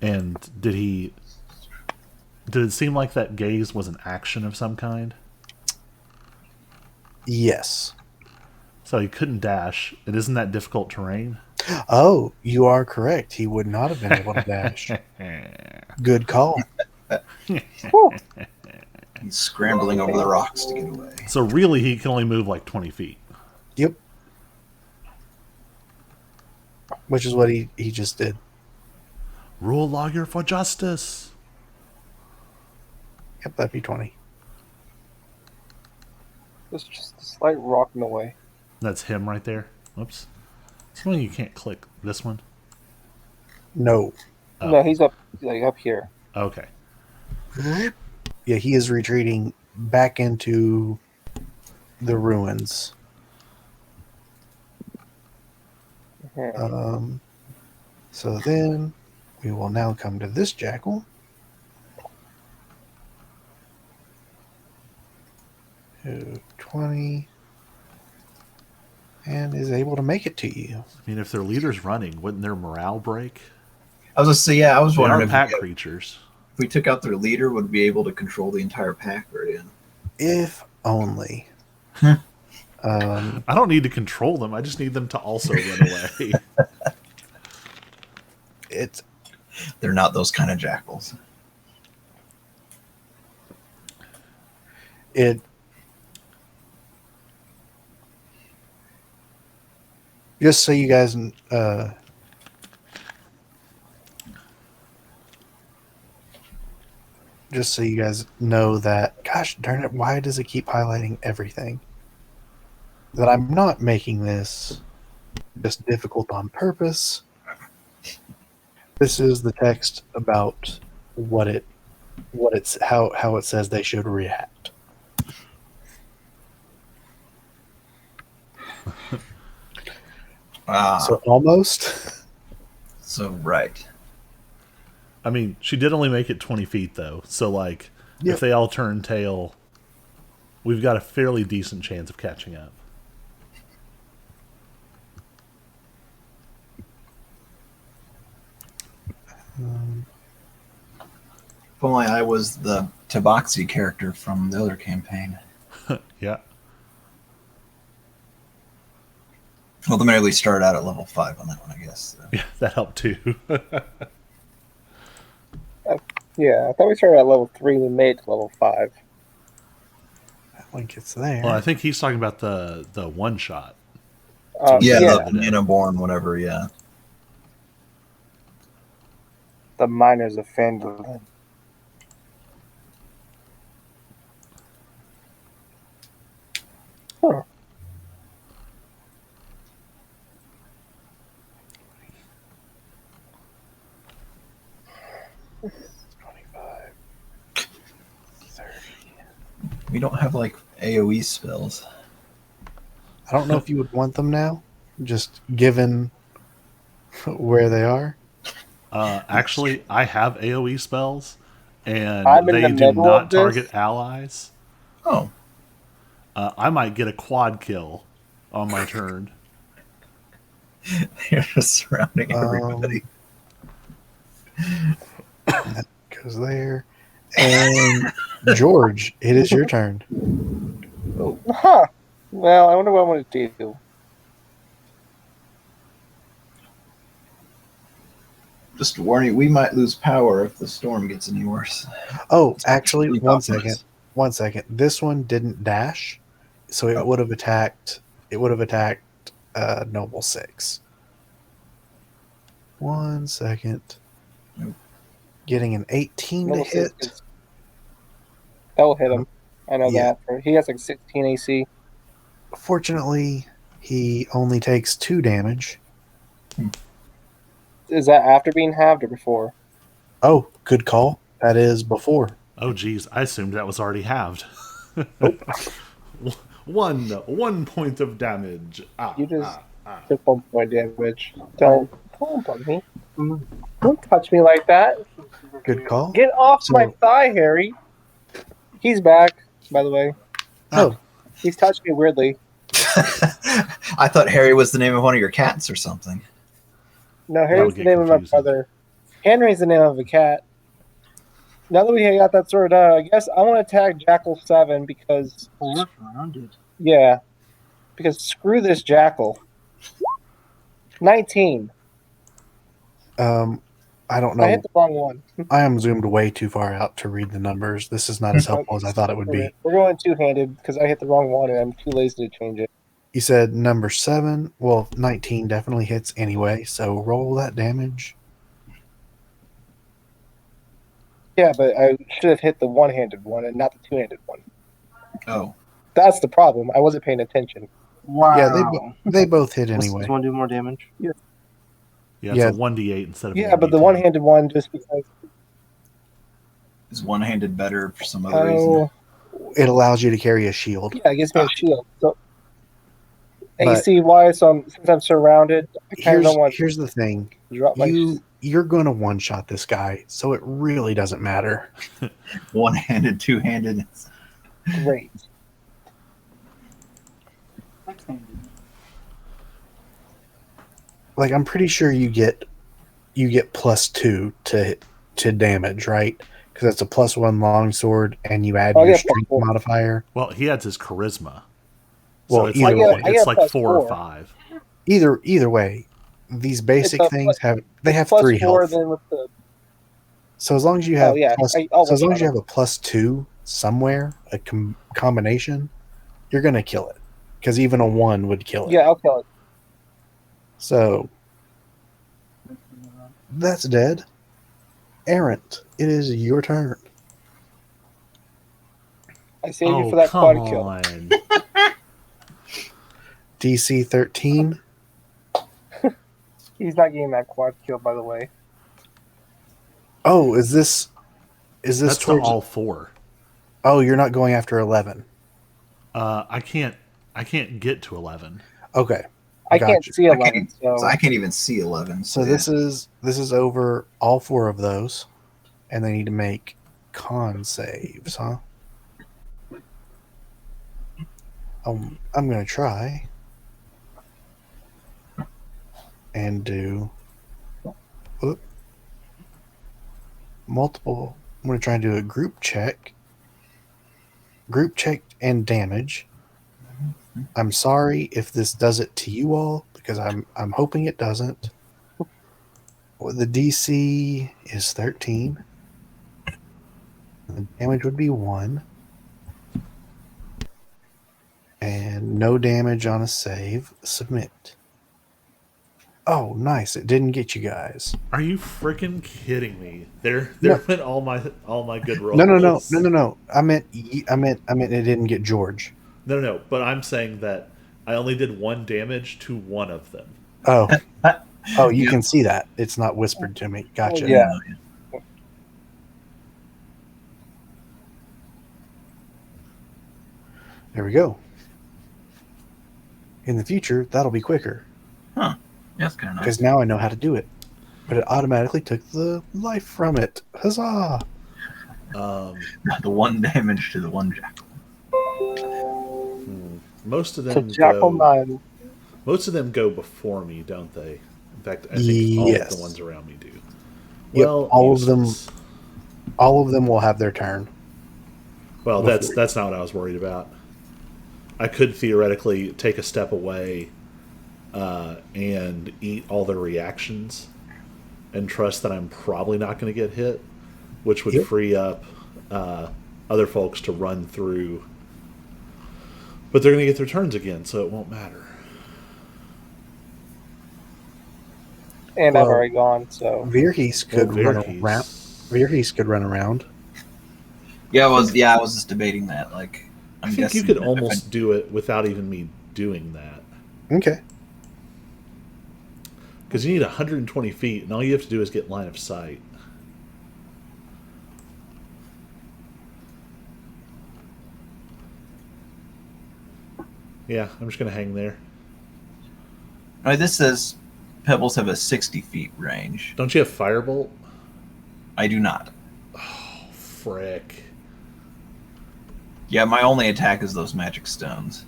And did it seem like that gaze was an action of some kind?
Yes.
So he couldn't dash. It isn't that difficult terrain.
Oh, you are correct. He would not have been able to dash. Good call.
Whew.
He's scrambling over the rocks to get away.
So really, he can only move like 20 feet.
Yep. Which is what he just did.
Rule lawyer for justice.
Yep, that'd be 20.
There's just a slight rock in the way.
That's him right there. Whoops. Something you can't click. This one?
No.
Oh.
No, he's up here.
Okay.
Yeah, he is retreating back into the ruins.
Mhm.
So then we will now come to this jackal. Who 20 and is able to make it to you.
I mean, if their leader's running, wouldn't their morale break?
I was gonna say, yeah, I was
They are
wondering
pack
if
creatures.
we took out their leader, would be able to control the entire pack right in.
If only.
I don't need to control them. I just need them to also run away.
It's
They're not those kind of jackals.
it just so you guys know that, gosh darn it, why does it keep highlighting everything? That I'm not making this just difficult on purpose. This is the text about how it says they should react. So almost.
So right.
I mean, she did only make it 20 feet, though. So, like,
Yep.
if they all turn tail, we've got a fairly decent chance of catching up.
If only I was the Tabaxi character from the other campaign.
Yeah.
Well, they at start out at level 5 on that one, I guess. So.
Yeah, that helped too.
Yeah, I thought we started at level 3 and we made it to level 5.
That one gets there.
Well, I think he's talking about the one shot.
Yeah,
yeah.
the Manaborn, whatever, yeah.
The miners of Phandalin. Huh.
We don't have, like, AoE spells.
I don't know if you would want them now, just given where they are.
Actually, I have AoE spells, and
I'm in
they
the
do
middle
not
of this.
target allies.
Oh,
I might get a quad kill on my turn.
You're just surrounding everybody.
That goes there. And George, it is your turn.
Huh. Well, I wonder what I'm going to do.
Just warning, we might lose power if the storm gets any worse.
Oh, actually,
Really
one
optimized.
second. 1 second. This one didn't dash, so it
Oh.
would have attacked. It would have attacked Noble 6. 1 second.
Nope.
Getting an 18
Noble
to
six
hit.
is- That will hit him. I know
Yeah.
that. He has like 16 AC.
Fortunately, he only takes 2 damage.
Is that after being halved or before?
Oh, good call. That is before.
Oh, geez. I assumed that was already halved. One point of damage.
You just took 1 point damage. Don't bug me. Don't touch me like that.
Good call.
Get off
So-
my thigh, Harry. He's back, by the way.
Oh,
He's touched me weirdly.
I thought Harry was the name of one of your cats or something.
No,
would
Harry's the
get
name of my
confusing.
brother. Henry's the name of a cat. Now that we got that sorted out, I guess I want to tag Jackal 7 because, yeah, because screw this Jackal. 19.
I don't
I
know.
hit the wrong one.
I am zoomed way too far out to read the numbers. This is not as helpful as I thought it would be.
We're going two-handed because I hit the wrong one and I'm too lazy to change it.
You said number 7. Well, 19 definitely hits anyway, so roll that damage.
Yeah, but I should have hit the one-handed one and not the two-handed one.
Oh,
That's the problem. I wasn't paying attention.
Wow.
Yeah, they both hit anyway.
Does one do more damage?
Yeah, it's
Yeah.
a 1d8 instead of a
Yeah, but the
1d10.
one-handed one just because.
is one-handed better for some other reason?
Oh,
It allows you to carry a shield.
yeah, it gives me a shield. So
But-
AC wise, since I'm surrounded, I kind of don't want
Here's the thing.
to drop my.
You're going to one-shot this guy, so it really doesn't matter.
One-handed, two-handed.
Great.
Like, I'm pretty sure you get +2 to damage, right? Because that's a +1 longsword, and you add
Oh,
your
yeah,
strength
+4.
modifier.
Well, he adds his charisma.
Well,
So it's
either
like,
way.
it's like
+4.
4 or 5.
Either way, these basic
a
things have
Plus
3
4
health.
than with the.
So as long as you have
Oh, yeah.
plus,
I almost
so as long as you
got
have a +2 somewhere, a combination, you're gonna kill it. Because even a 1 would kill it.
Yeah, I'll kill it.
So that's dead. Errant, it is your turn.
I saved you
Oh,
for that
come
quad kill.
on.
DC 13.
He's not getting that quad kill, by the way.
Oh, is this
That's to
towards?
all 4.
Oh, you're not going after 11.
I can't get to 11.
Okay,
I can't
Gotcha.
see
I
11,
can't,
so
so I can't even see 11.
so this is over all 4 of those, and they need to make con saves, huh? I'm gonna try and do multiple. I'm gonna try and do a group check and damage. I'm sorry if this does it to you all because I'm hoping it doesn't. Well, the DC is 13. The damage would be 1. And no damage on a save. Submit. Oh, nice. It didn't get you guys.
Are you freaking kidding me? There
No.
went all my good rolls.
No. I meant it didn't get George.
No. But I'm saying that I only did 1 damage to one of them.
Oh. Oh, you can see that. It's not whispered to me. Gotcha.
Yeah.
There we go. In the future, that'll be quicker
That's kind of nice.
because now I know how to do it. But it automatically took the life from it. Huzzah!
Um,
The 1 damage to the 1 jackal.
Most of
So
them
Jackal
go.
9.
Most of them go before me, don't they? In fact, I think all of the
Yes.
ones around me do.
Yep,
Well,
all
useless.
of them will have their turn.
Well,
before
that's not what I was worried about. I could theoretically take a step away and eat all their reactions and trust that I'm probably not going to get hit, which would
Yep.
free up other folks to run through. But they're going to get their turns again, so it won't matter.
And I've
Well,
already gone, so.
Virhis could run around. Virhis could run around.
Yeah, I was just debating that. Like,
I
I'm
think you
guessing
could
that if
almost do it without even me doing that.
Okay.
Because you need 120 feet, and all you have to do is get line of sight. Yeah, I'm just going to hang there.
This says pebbles have a 60 feet range.
Don't you have Firebolt?
I do not.
Oh, frick.
Yeah, my only attack is those magic stones.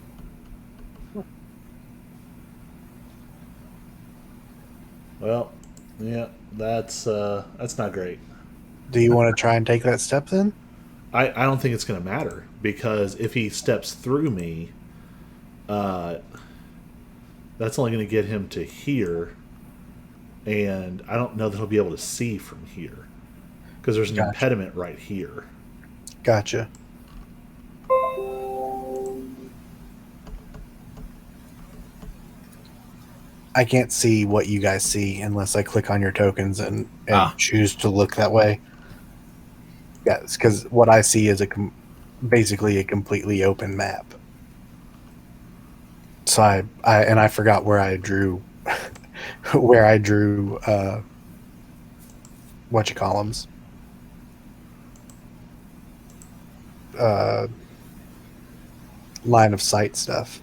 Well, yeah, that's not great.
Do you want to try and take that step then?
I don't think it's going to matter because if he steps through me, that's only going to get him to here, and I don't know that he'll be able to see from here because there's an
Gotcha.
impediment right here.
Gotcha. I can't see what you guys see unless I click on your tokens and choose to look that way. Yeah, it's because what I see is basically a completely open map. So I forgot where I drew whatchamacallums. Line of sight stuff.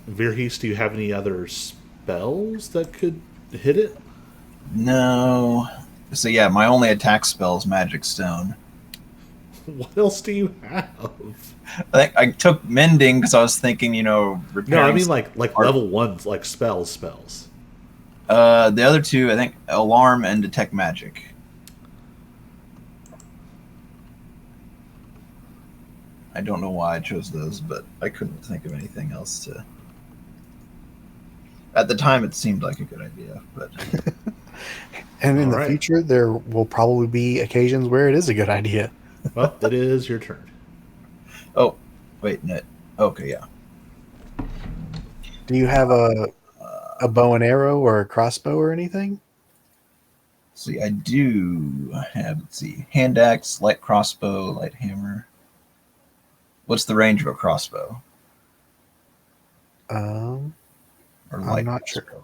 Virhis, do you have any other spells that could hit it?
No. So yeah, my only attack spell is Magic Stone.
What else do you have?
I think I took Mending because I was thinking, repairing.
No, I mean like level ones, like spells.
The other two, I think, Alarm and Detect Magic. I don't know why I chose those, but I couldn't think of anything else to. At the time, it seemed like a good idea, but.
And in
All
the
right.
future, there will probably be occasions where it is a good idea.
Well, it is your turn.
Oh, wait, no. Okay, yeah.
Do you have a bow and arrow or a crossbow or anything?
See, I do have, let's see, hand axe, light crossbow, light hammer. What's the range of a crossbow?
Um,
Or
I'm
light
not sure.
crossbow?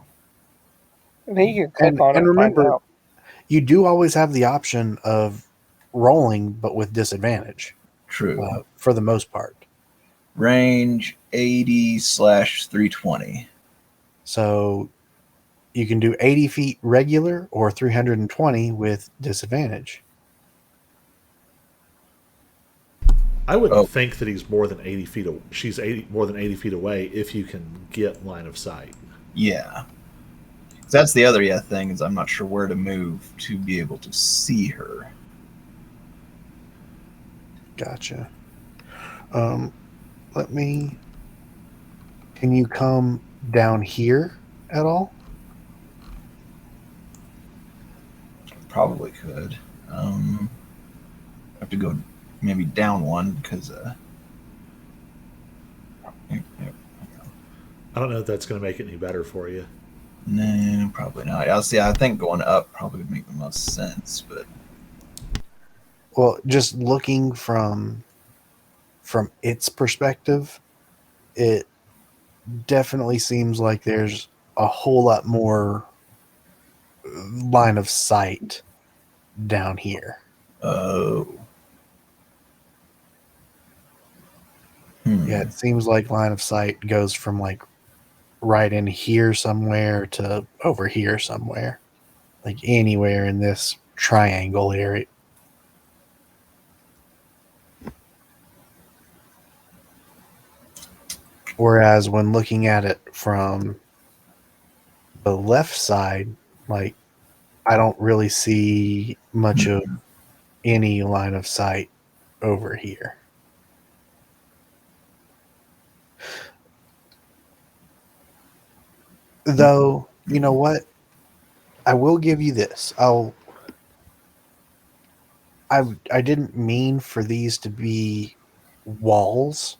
I think you can click
And-
on it
and
and find
remember-
out.
You do always have the option of rolling, but with disadvantage
True.
for the most part.
Range 80/320.
So you can do 80 feet regular or 320 with disadvantage.
I wouldn't
Oh.
think that he's more than 80 feet. She's more than 80 feet away if you can get line of sight.
Yeah. So that's the other thing is I'm not sure where to move to be able to see her.
Gotcha. Can you come down here at all?
Probably could. Have to go maybe down one because
I don't know if that's going to make it any better for you.
no, probably not. I'll see. I think going up probably would make the most sense, but
Well, just looking from its perspective, it definitely seems like there's a whole lot more line of sight down here.
oh,
Yeah, it seems like line of sight goes from like right in here somewhere to over here somewhere. Like anywhere in this triangle area. Whereas when looking at it from the left side, like I don't really see much of any line of sight over here. Though, you know what? I will give you this. I didn't mean for these to be walls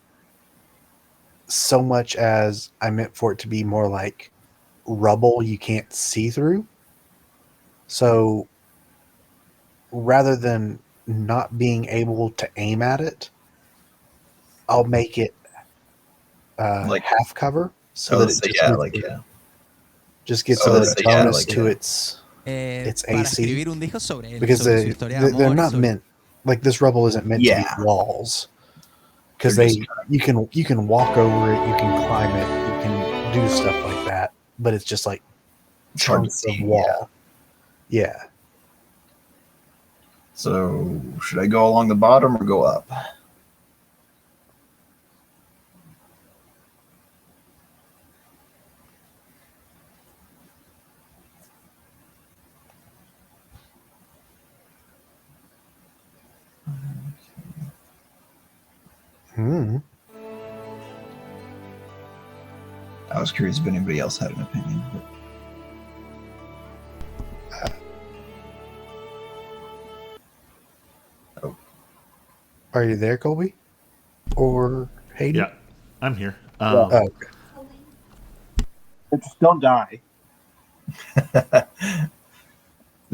so much as I meant for it to be more like rubble you can't see through. So rather than not being able to aim at it, I'll make it
Like-
half cover so
Oh,
that
let's
it
say,
just
yeah,
gets,
like, yeah.
just gets
Oh,
a
let's say, yeah,
bonus
like,
to
yeah.
its
para
AC
escribir un disco sobre él,
because
sobre su historia de
they're
amor,
not
sobre-
meant like this rubble isn't meant to
Yeah.
be walls because
They're
they
just
you can walk over it, you can climb it, you can do stuff like that, but it's just like
It's hard to
chunks of
see,
wall. Yeah.
So should I go along the bottom or go up?
Hmm.
I was curious if anybody else had an opinion.
Are you there, Colby? Or Hayden?
Yeah, I'm here.
Oh, okay.
Just don't die.
The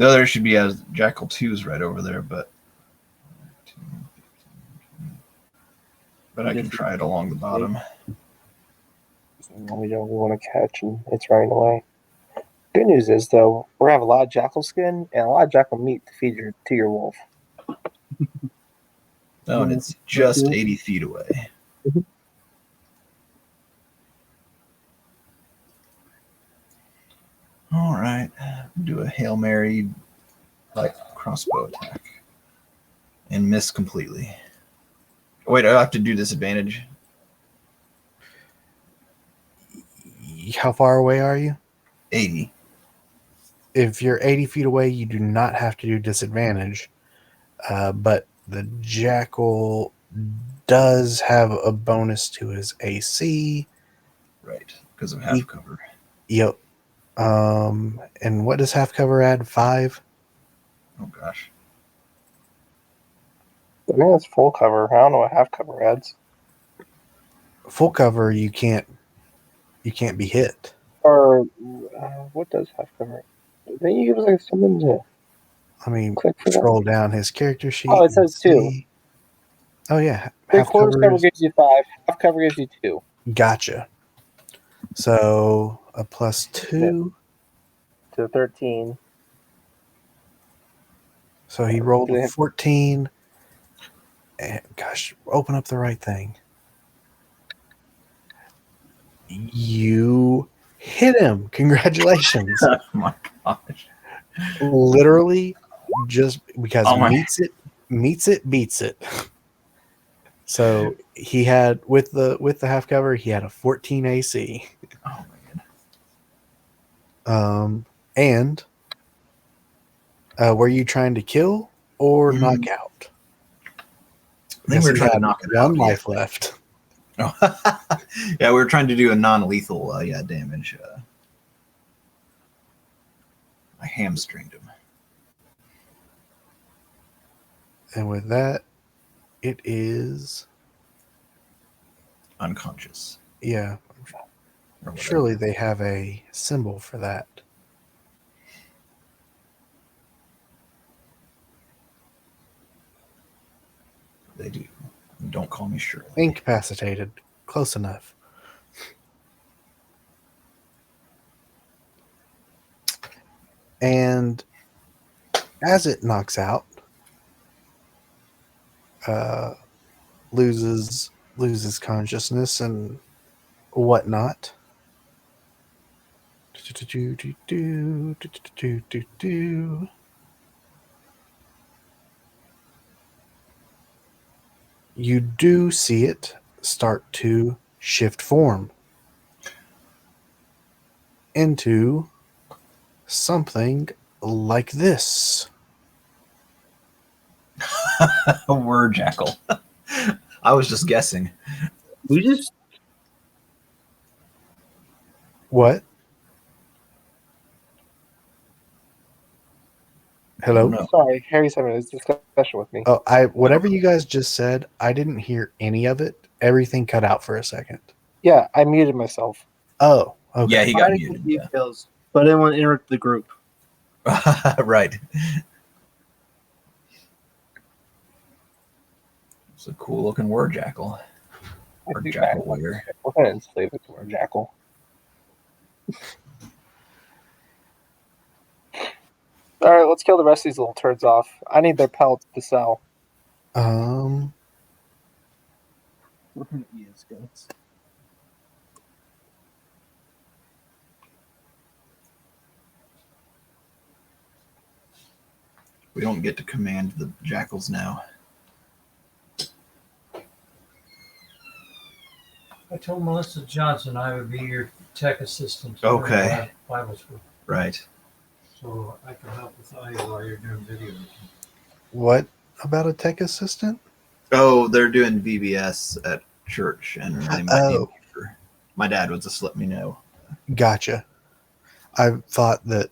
other should be as Jackal 2's right over there, but I can try it along the bottom.
We don't want to catch, and it's running away. Good news is, though, we're gonna have a lot of jackal skin and a lot of jackal meat to feed to your wolf.
Oh, and it's just 80 feet away. All right, do a Hail Mary like crossbow attack and miss completely. Wait, I have to do disadvantage.
How far away are you?
80.
If you're 80 feet away, you do not have to do disadvantage. But the jackal does have a bonus to his AC.
Right, because of half cover.
Yep. And what does half cover add? 5?
Oh gosh.
I think it's full cover. I don't know what half cover adds.
Full cover, you can't be hit.
Or what does half cover? Then you give us like something to
I mean,
click for that.
scroll down his character sheet.
Oh, it
and
says 2.
see- Oh yeah,
Three
half
quarters cover
is-
gives you 5. Half cover gives you 2.
Gotcha. So a +2.
To 13.
So he rolled a
Yeah.
14. And gosh, open up the right thing. You hit him. Congratulations.
Oh my gosh.
Literally just because
Oh my-
meets it, beats it. So he had with the half cover, he had a 14 AC.
Oh man.
And were you trying to kill or
Mhm.
knock out?
I think we were
Because he
trying to
had
knock it
one
out.
life left.
Oh. Yeah, we were trying to do a non-lethal damage. I hamstringed him.
And with that, it is
Unconscious.
yeah.
Or whatever.
Surely they have a symbol for that.
They do. Don't call me Shirley.
Incapacitated. Close enough. And as it knocks out, loses consciousness and whatnot. You do see it start to shift form into something like this.
A word jackal. I was just guessing.
We just
What? Hello?
No.
Sorry, Harry's having this discussion with me.
Oh, whatever you guys just said, I didn't hear any of it. Everything cut out for a second.
Yeah, I muted myself.
Oh, okay.
Yeah, he got
trying to
muted.
get
Yeah.
details, but I didn't want to interrupt the group.
Right. It's a cool looking word jackal.
I
Or
think
jackal
I-
warrior.
Go ahead and save it to our jackal. All right, let's kill the rest of these little turds off. I need their pelts to sell.
Yes, guys.
We don't get to command the jackals now.
I told Melissa Johnson I would be your tech assistant.
Okay.
Bible school,
Right.
so I can help with audio while you're doing video.
What about a tech assistant?
Oh, they're doing VBS at church, and they might need
Oh.
me for. My dad would just let me know.
Gotcha. I thought that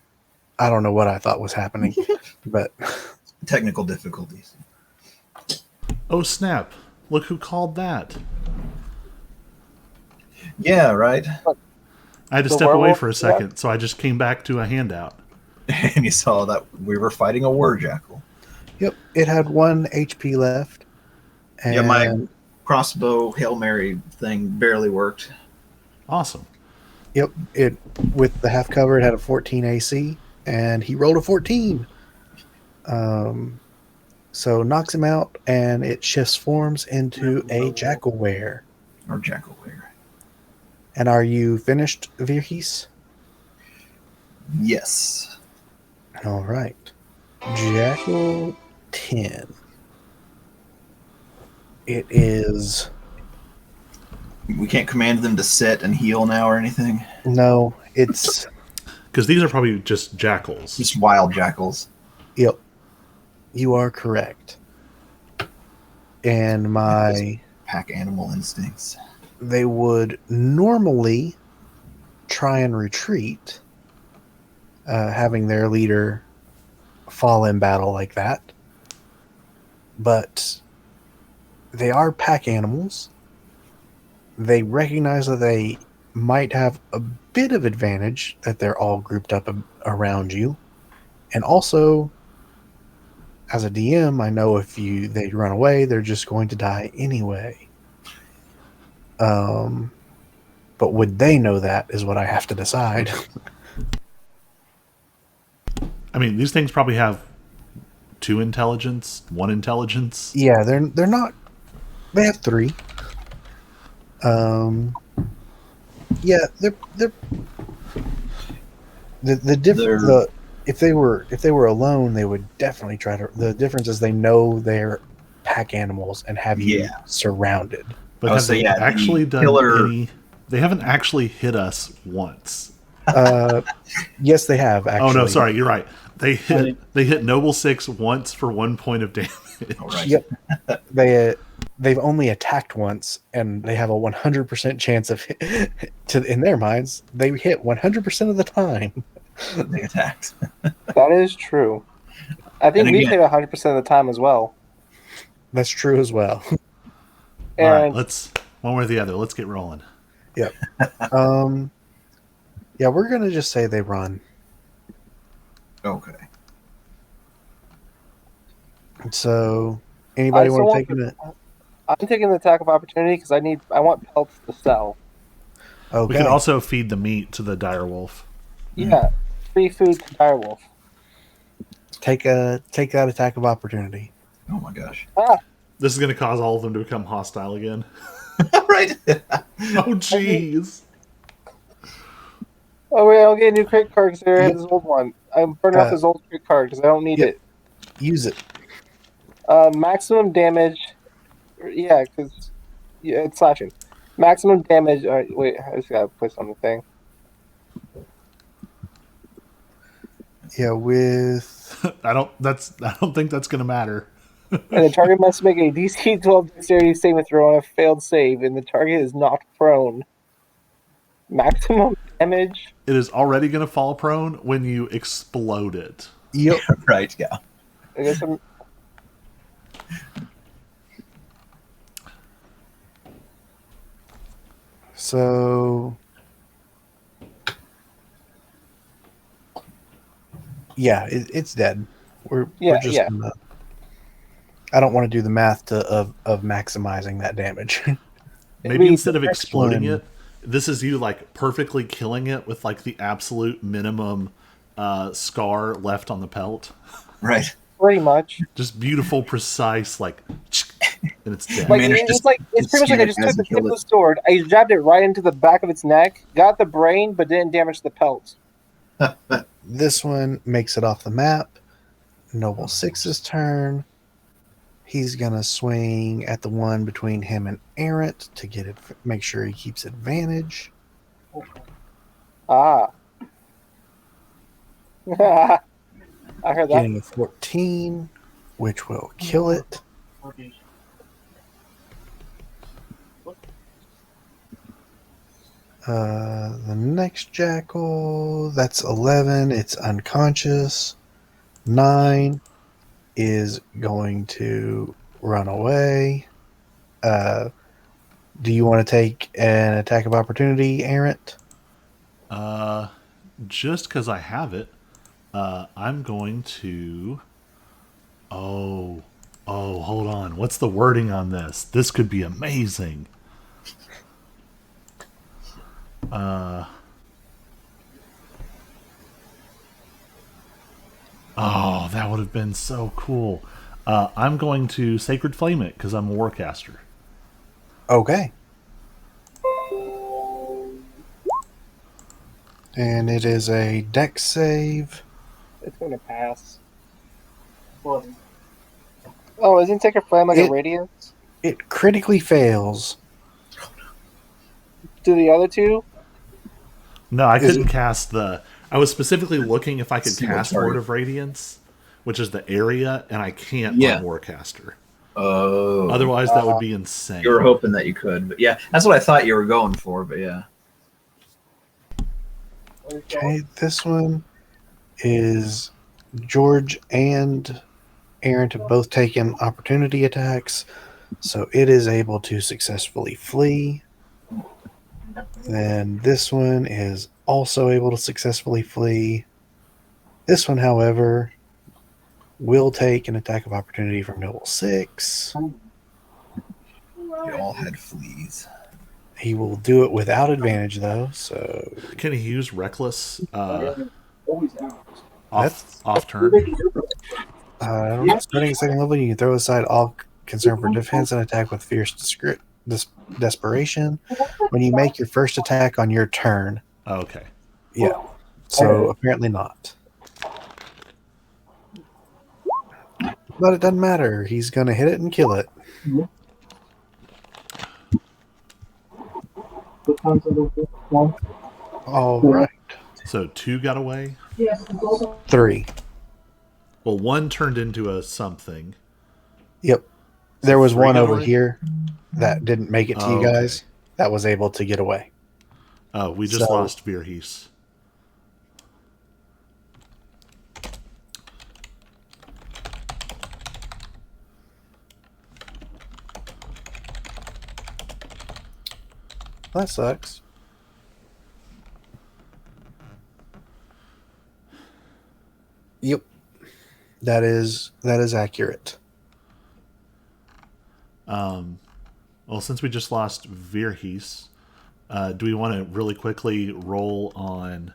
I don't know what I thought was happening, but
Technical difficulties.
Oh snap! Look who called that.
Yeah, right.
I had to
The
step away
werewolf?
for a second, so I just came back to a handout.
And you saw that we were fighting a word jackal.
yep, it had 1 HP left. And
Yeah, my crossbow Hail Mary thing barely worked.
Awesome.
Yep, it with the half cover it had a 14 AC, and he rolled a 14. So knocks him out, and it shifts forms into a jackalware.
Or jackal warrior.
And are you finished, Virhis?
Yes.
All right, Jackal 10. It is
We can't command them to sit and heal now or anything.
no, it's
Because these are probably just jackals.
Just wild jackals.
yep. You are correct. And my
Pack animal instincts.
they would normally try and retreat, having their leader fall in battle like that. But they are pack animals. They recognize that they might have a bit of advantage that they're all grouped up around you. And also, as a DM, I know if they run away, they're just going to die anyway. But would they know that is what I have to decide.
I mean, these things probably have 2 intelligence, 1 intelligence.
Yeah, they're not. They have 3. Yeah, they're the difference.
They're-
If they were alone, they would definitely try to. The difference is they know they're pack animals and have you
Yeah.
surrounded.
But
Oh,
have
so
they
yeah, the
actually done
killer-
any? They haven't actually hit us once.
Yes, they have. Actually.
Oh no, sorry, you're right. They hit Noble 6 once for 1 point of damage.
All right.
Yep. They've only attacked once, and they have a 100% chance of in their minds they hit 100% of the time.
They attacked.
That is true. I think
And
we
again-
hit 100% of the time as well.
That's true as well.
All right,
And
let's one way or the other. Let's get rolling.
Yeah, we're gonna just say they run.
Okay.
So, anybody
I still
want to
want
take it?
I'm taking the attack of opportunity because I want pelts to sell.
Okay.
We could also feed the meat to the direwolf.
Yeah, free food to direwolf.
take that attack of opportunity.
Oh my gosh.
This is going to cause all of them to become hostile again.
Right.
Oh, jeez.
Oh wait, I'll get a new credit card because I had this old one. I'm burning off
Uh,
this old credit card because I don't need
yep. Use it.
it. Maximum damage. Yeah, because it's slashing. Maximum damage. Wait, I just gotta put on the thing.
Yeah, with
I don't think that's going to matter.
And the target must make a DC 12 dexterity saving throw on a failed save, and the target is knocked prone. Maximum damage.
It is already going to fall prone when you explode it.
yep.
Right, yeah.
I guess I'm.
So yeah, it's dead. We're just
Yeah.
gonna, I don't want to do the math of maximizing that damage.
Maybe
We-
instead of
next
exploding
one-
it, this is you like perfectly killing it with like the absolute minimum scar left on the pelt.
Right.
Pretty much.
Just beautiful, precise, like, and it's dead.
Like
managed
it's
to
like it's pretty much like I just
skewer it as
took the
you
tip of
kill
the
it.
sword, I jabbed it right into the back of its neck, got the brain, but didn't damage the pelt.
This one makes it off the map. Noble Six's turn. He's gonna swing at the one between him and Errant to get it. Make sure he keeps advantage.
Ah. I heard that.
Getting a 14, which will kill it. The next jackal, that's 11. It's unconscious. 9 is going to run away. Do you want to take an attack of opportunity, Errant?
Just because I have it, I'm going to. Oh, hold on. What's the wording on this? This could be amazing. Oh, that would have been so cool. I'm going to Sacred Flame it because I'm a Warcaster.
Okay. And it is a dex save.
It's going to pass. Oh, isn't Sacred Flame like a
It-
radiance?
It critically fails.
Do the other two?
No, I
Is
couldn't cast the. I was specifically looking if I could
Single
cast
target.
Word of Radiance, which is the area, and I can't
Yeah.
on Warcaster.
Oh.
Otherwise, that would be insane.
You were hoping that you could, but yeah, that's what I thought you were going for. But yeah,
Okay, this one is George and Aaron have both taken opportunity attacks, so it is able to successfully flee. Then this one is also able to successfully flee. This one, however, will take an attack of opportunity from Noble Six.
they all had fleas.
He will do it without advantage, though, so
Can he use Reckless
That's-
off turn?
starting at second level, you can throw aside all concern for defense and attack with fierce desperation when you make your first attack on your turn.
Okay.
Yeah. So apparently not. But it doesn't matter. He's going to hit it and kill it. All right.
So 2 got away.
3.
Well, 1 turned into a something.
Yep. There was
3
one
got
over
away?
here that didn't make it to you
Okay.
guys that was able to get away.
Oh, we just
So-
lost Virhis.
That sucks. Yep. That is accurate.
Well, since we just lost Virhis, do we want to really quickly roll on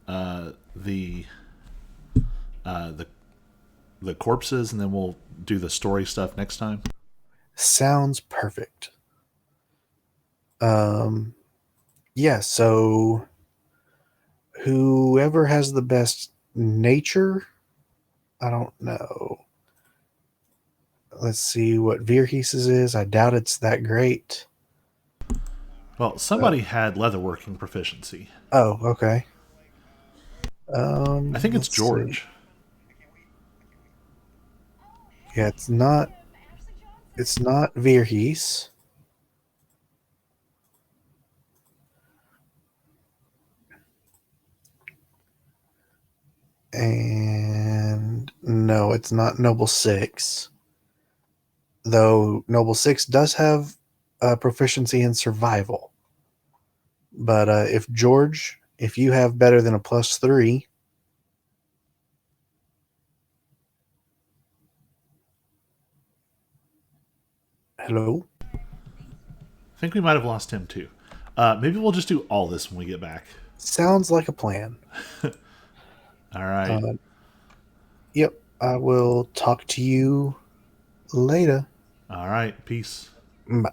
the corpses, and then we'll do the story stuff next time?
Sounds perfect. Yeah, so whoever has the best nature, I don't know. Let's see what Virhis's is. I doubt it's that great.
Well, somebody had leatherworking proficiency.
Oh, okay.
I think it's
let's see.
George.
Yeah, it's not. It's not Virhees. And no, it's not Noble 6. Though Noble 6 does have proficiency in survival. But if George, if you have better than a +3, hello?
I think we might have lost him too. Maybe we'll just do all this when we get back.
Sounds like a plan.
All right.
Yep, I will talk to you later.
All right. Peace.
Bye.